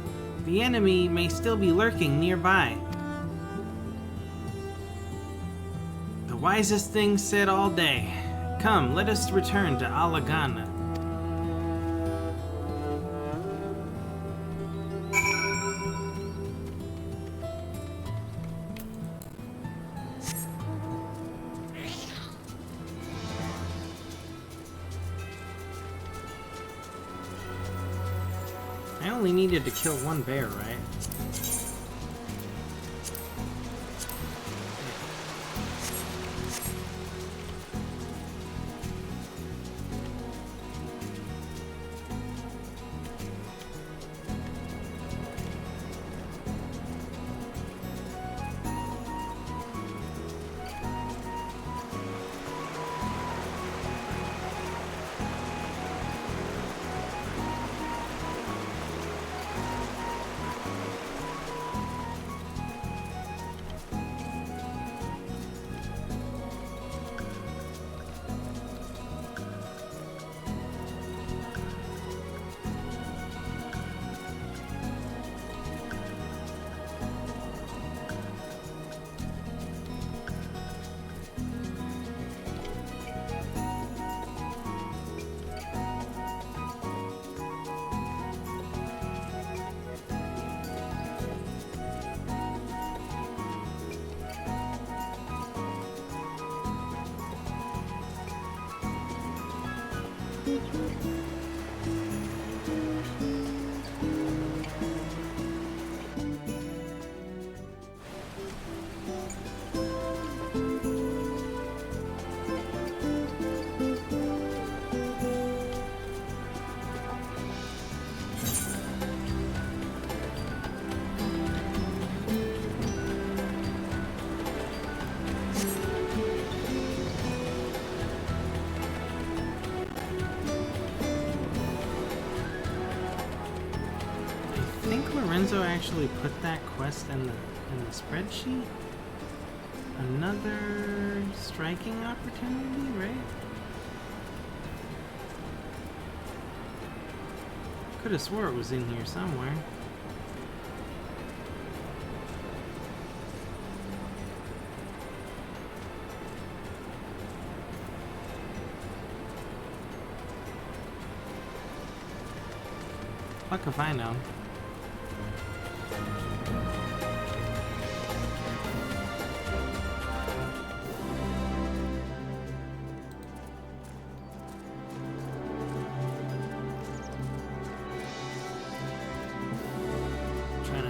The enemy may still be lurking nearby. The wisest thing said all day. Come, let us return to Alagana. I only needed to kill one bear, right? Lorenzo actually put that quest in the spreadsheet? Another striking opportunity, right? Could have swore it was in here somewhere. Fuck if I know.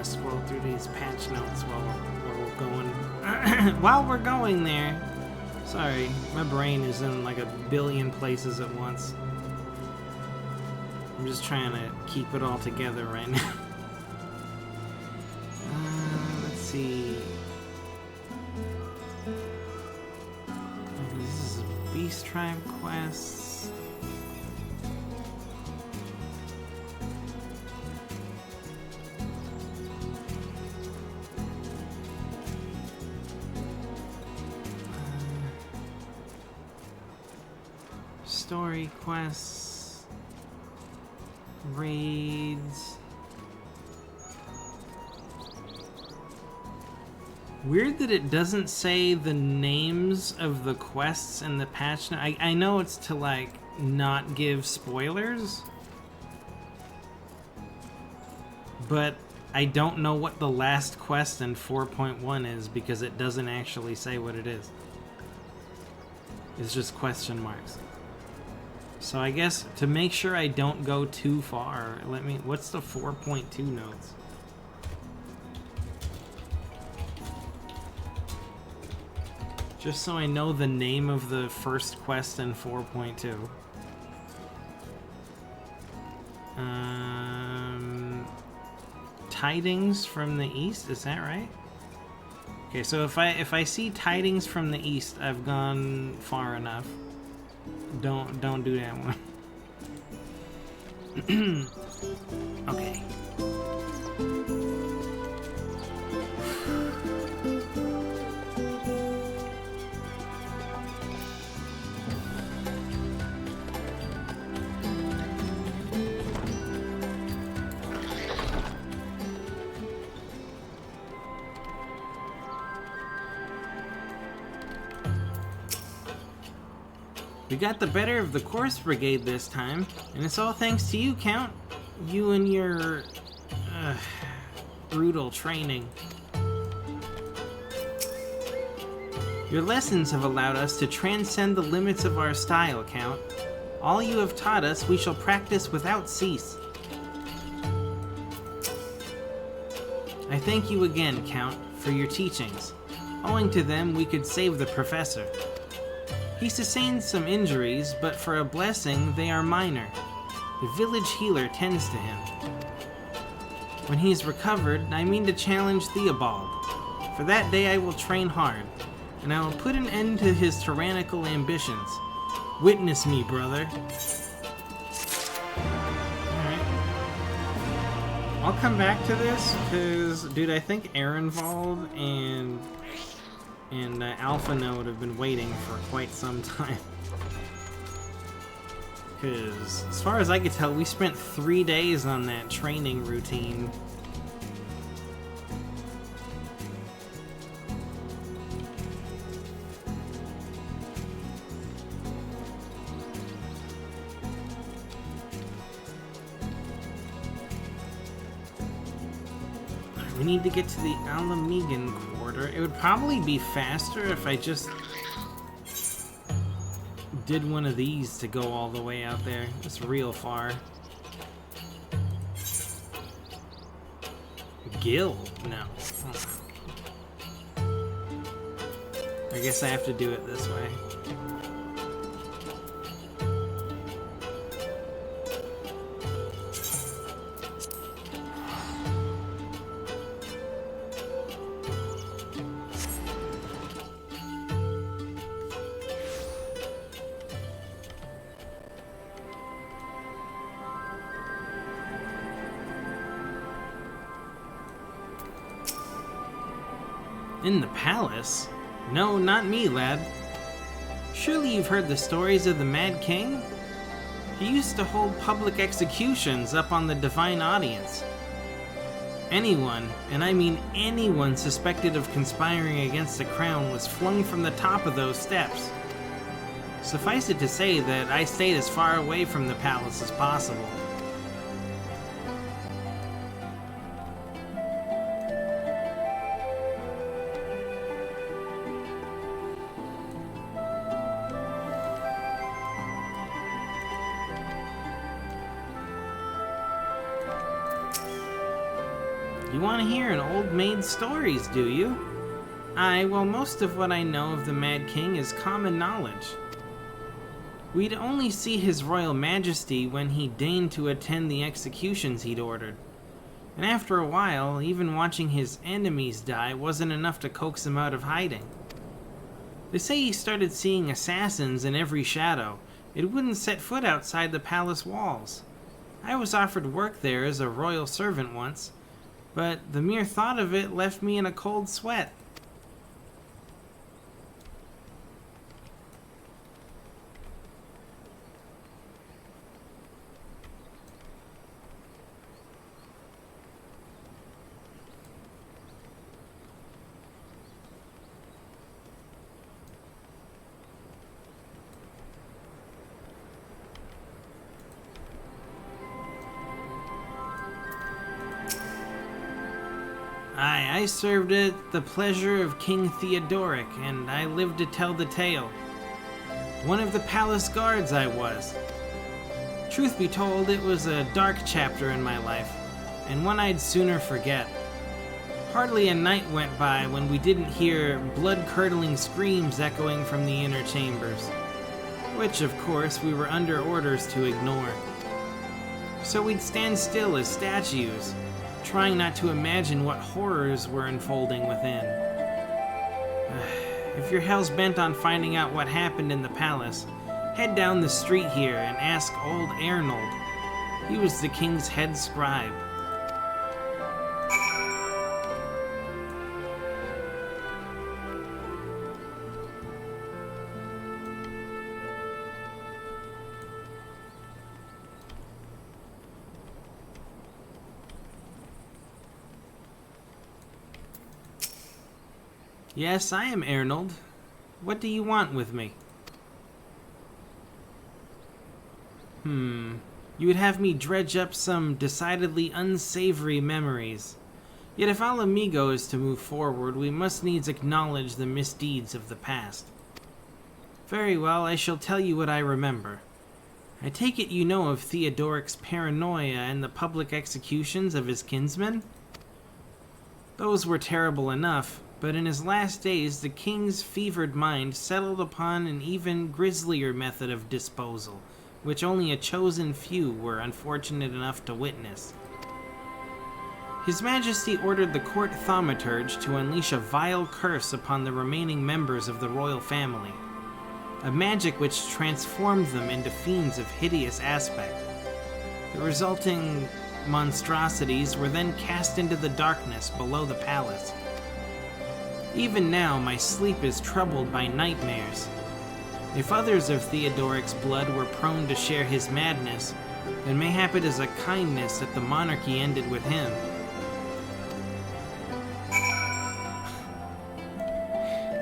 Scroll through these patch notes while we're going while we're going there. Sorry, my brain is in like a billion places at once. I'm just trying to keep it all together right now. Let's see. This is a Beast Tribe quest. Story quests, raids. Weird that it doesn't say the names of the quests in the patch. I know it's to like not give spoilers, but I don't know what the last quest in 4.1 is because it doesn't actually say what it is. It's just question marks. So I guess to make sure I don't go too far, what's the 4.2 notes? Just so I know the name of the first quest in 4.2. tidings from the east, is that right? Okay, so if I see tidings from the east, I've gone far enough. Don't do that one. Okay. We got the better of the Course Brigade this time, and it's all thanks to you, Count. You and your brutal training. Your lessons have allowed us to transcend the limits of our style, Count. All you have taught us, we shall practice without cease. I thank you again, Count, for your teachings. Owing to them, we could save the Professor. He sustained some injuries, but for a blessing, they are minor. The village healer tends to him. When he is recovered, I mean to challenge Theobald. For that day I will train hard, and I will put an end to his tyrannical ambitions. Witness me, brother. Alright. I'll come back to this, because, dude, I think Ehrenwald and Alpha Node have been waiting for quite some time. Because, as far as I could tell, we spent 3 days on that training routine. We need to get to the Alamegan quarter. It would probably be faster if I just did one of these to go all the way out there. It's real far. Gil? No. I guess I have to do it this way. In the palace? No, not me, lad. Surely you've heard the stories of the Mad King? He used to hold public executions up on the Divine Audience. Anyone, and I mean anyone suspected of conspiring against the crown was flung from the top of those steps. Suffice it to say that I stayed as far away from the palace as possible. You want to hear an old maid's stories, do you? Aye, well, most of what I know of the Mad King is common knowledge. We'd only see his royal majesty when he deigned to attend the executions he'd ordered. And after a while, even watching his enemies die wasn't enough to coax him out of hiding. They say he started seeing assassins in every shadow. It wouldn't set foot outside the palace walls. I was offered work there as a royal servant once, but the mere thought of it left me in a cold sweat. I served at the pleasure of King Theodoric, and I lived to tell the tale. One of the palace guards I was. Truth be told, it was a dark chapter in my life, and one I'd sooner forget. Hardly a night went by when we didn't hear blood-curdling screams echoing from the inner chambers, which, of course, we were under orders to ignore. So we'd stand still as statues, trying not to imagine what horrors were unfolding within. If you're hell's bent on finding out what happened in the palace, head down the street here and ask old Arnold. He was the king's head scribe. Yes, I am Arnold. What do you want with me? You would have me dredge up some decidedly unsavory memories. Yet if Alamigo is to move forward, we must needs acknowledge the misdeeds of the past. Very well, I shall tell you what I remember. I take it you know of Theodoric's paranoia and the public executions of his kinsmen? Those were terrible enough, but in his last days the king's fevered mind settled upon an even grislier method of disposal, which only a chosen few were unfortunate enough to witness. His Majesty ordered the court thaumaturge to unleash a vile curse upon the remaining members of the royal family, a magic which transformed them into fiends of hideous aspect. The resulting monstrosities were then cast into the darkness below the palace. Even now, my sleep is troubled by nightmares. If others of Theodoric's blood were prone to share his madness, then mayhap it is a kindness that the monarchy ended with him.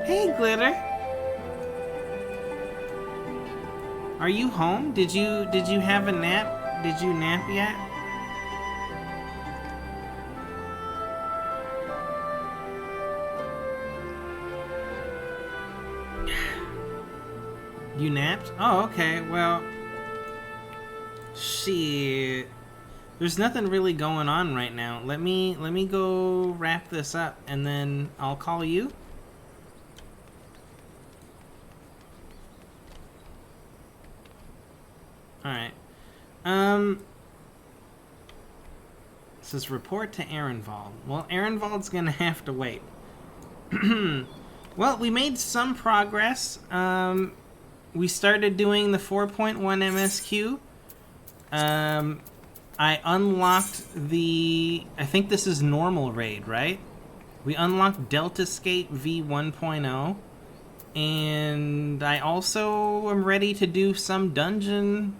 Hey, Glitter! Are you home? Did you have a nap? Did you nap yet? You napped? Oh, okay, well... Shit. There's nothing really going on right now. Let me go wrap this up, and then I'll call you. Alright. It says report to Ehrenwald. Well, Ehrenwald's gonna have to wait. Well, we made some progress. We started doing the 4.1 MSQ. I unlocked the... I think this is normal raid, right? We unlocked Delta Skate V1.0. And I also am ready to do some dungeon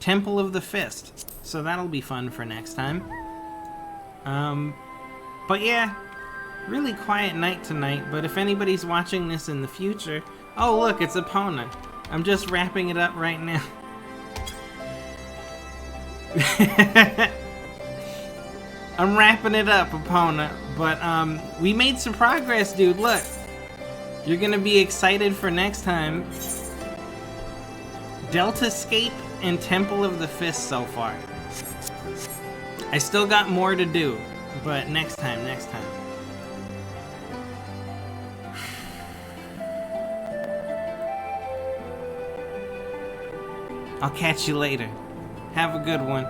Temple of the Fist. So that'll be fun for next time. But yeah, really quiet night tonight. But if anybody's watching this in the future... Oh, look, it's Epona. I'm just wrapping it up right now. I'm wrapping it up, Epona. But, we made some progress, dude. Look. You're gonna be excited for next time. Deltascape and Temple of the Fist so far. I still got more to do. But next time. I'll catch you later. Have a good one.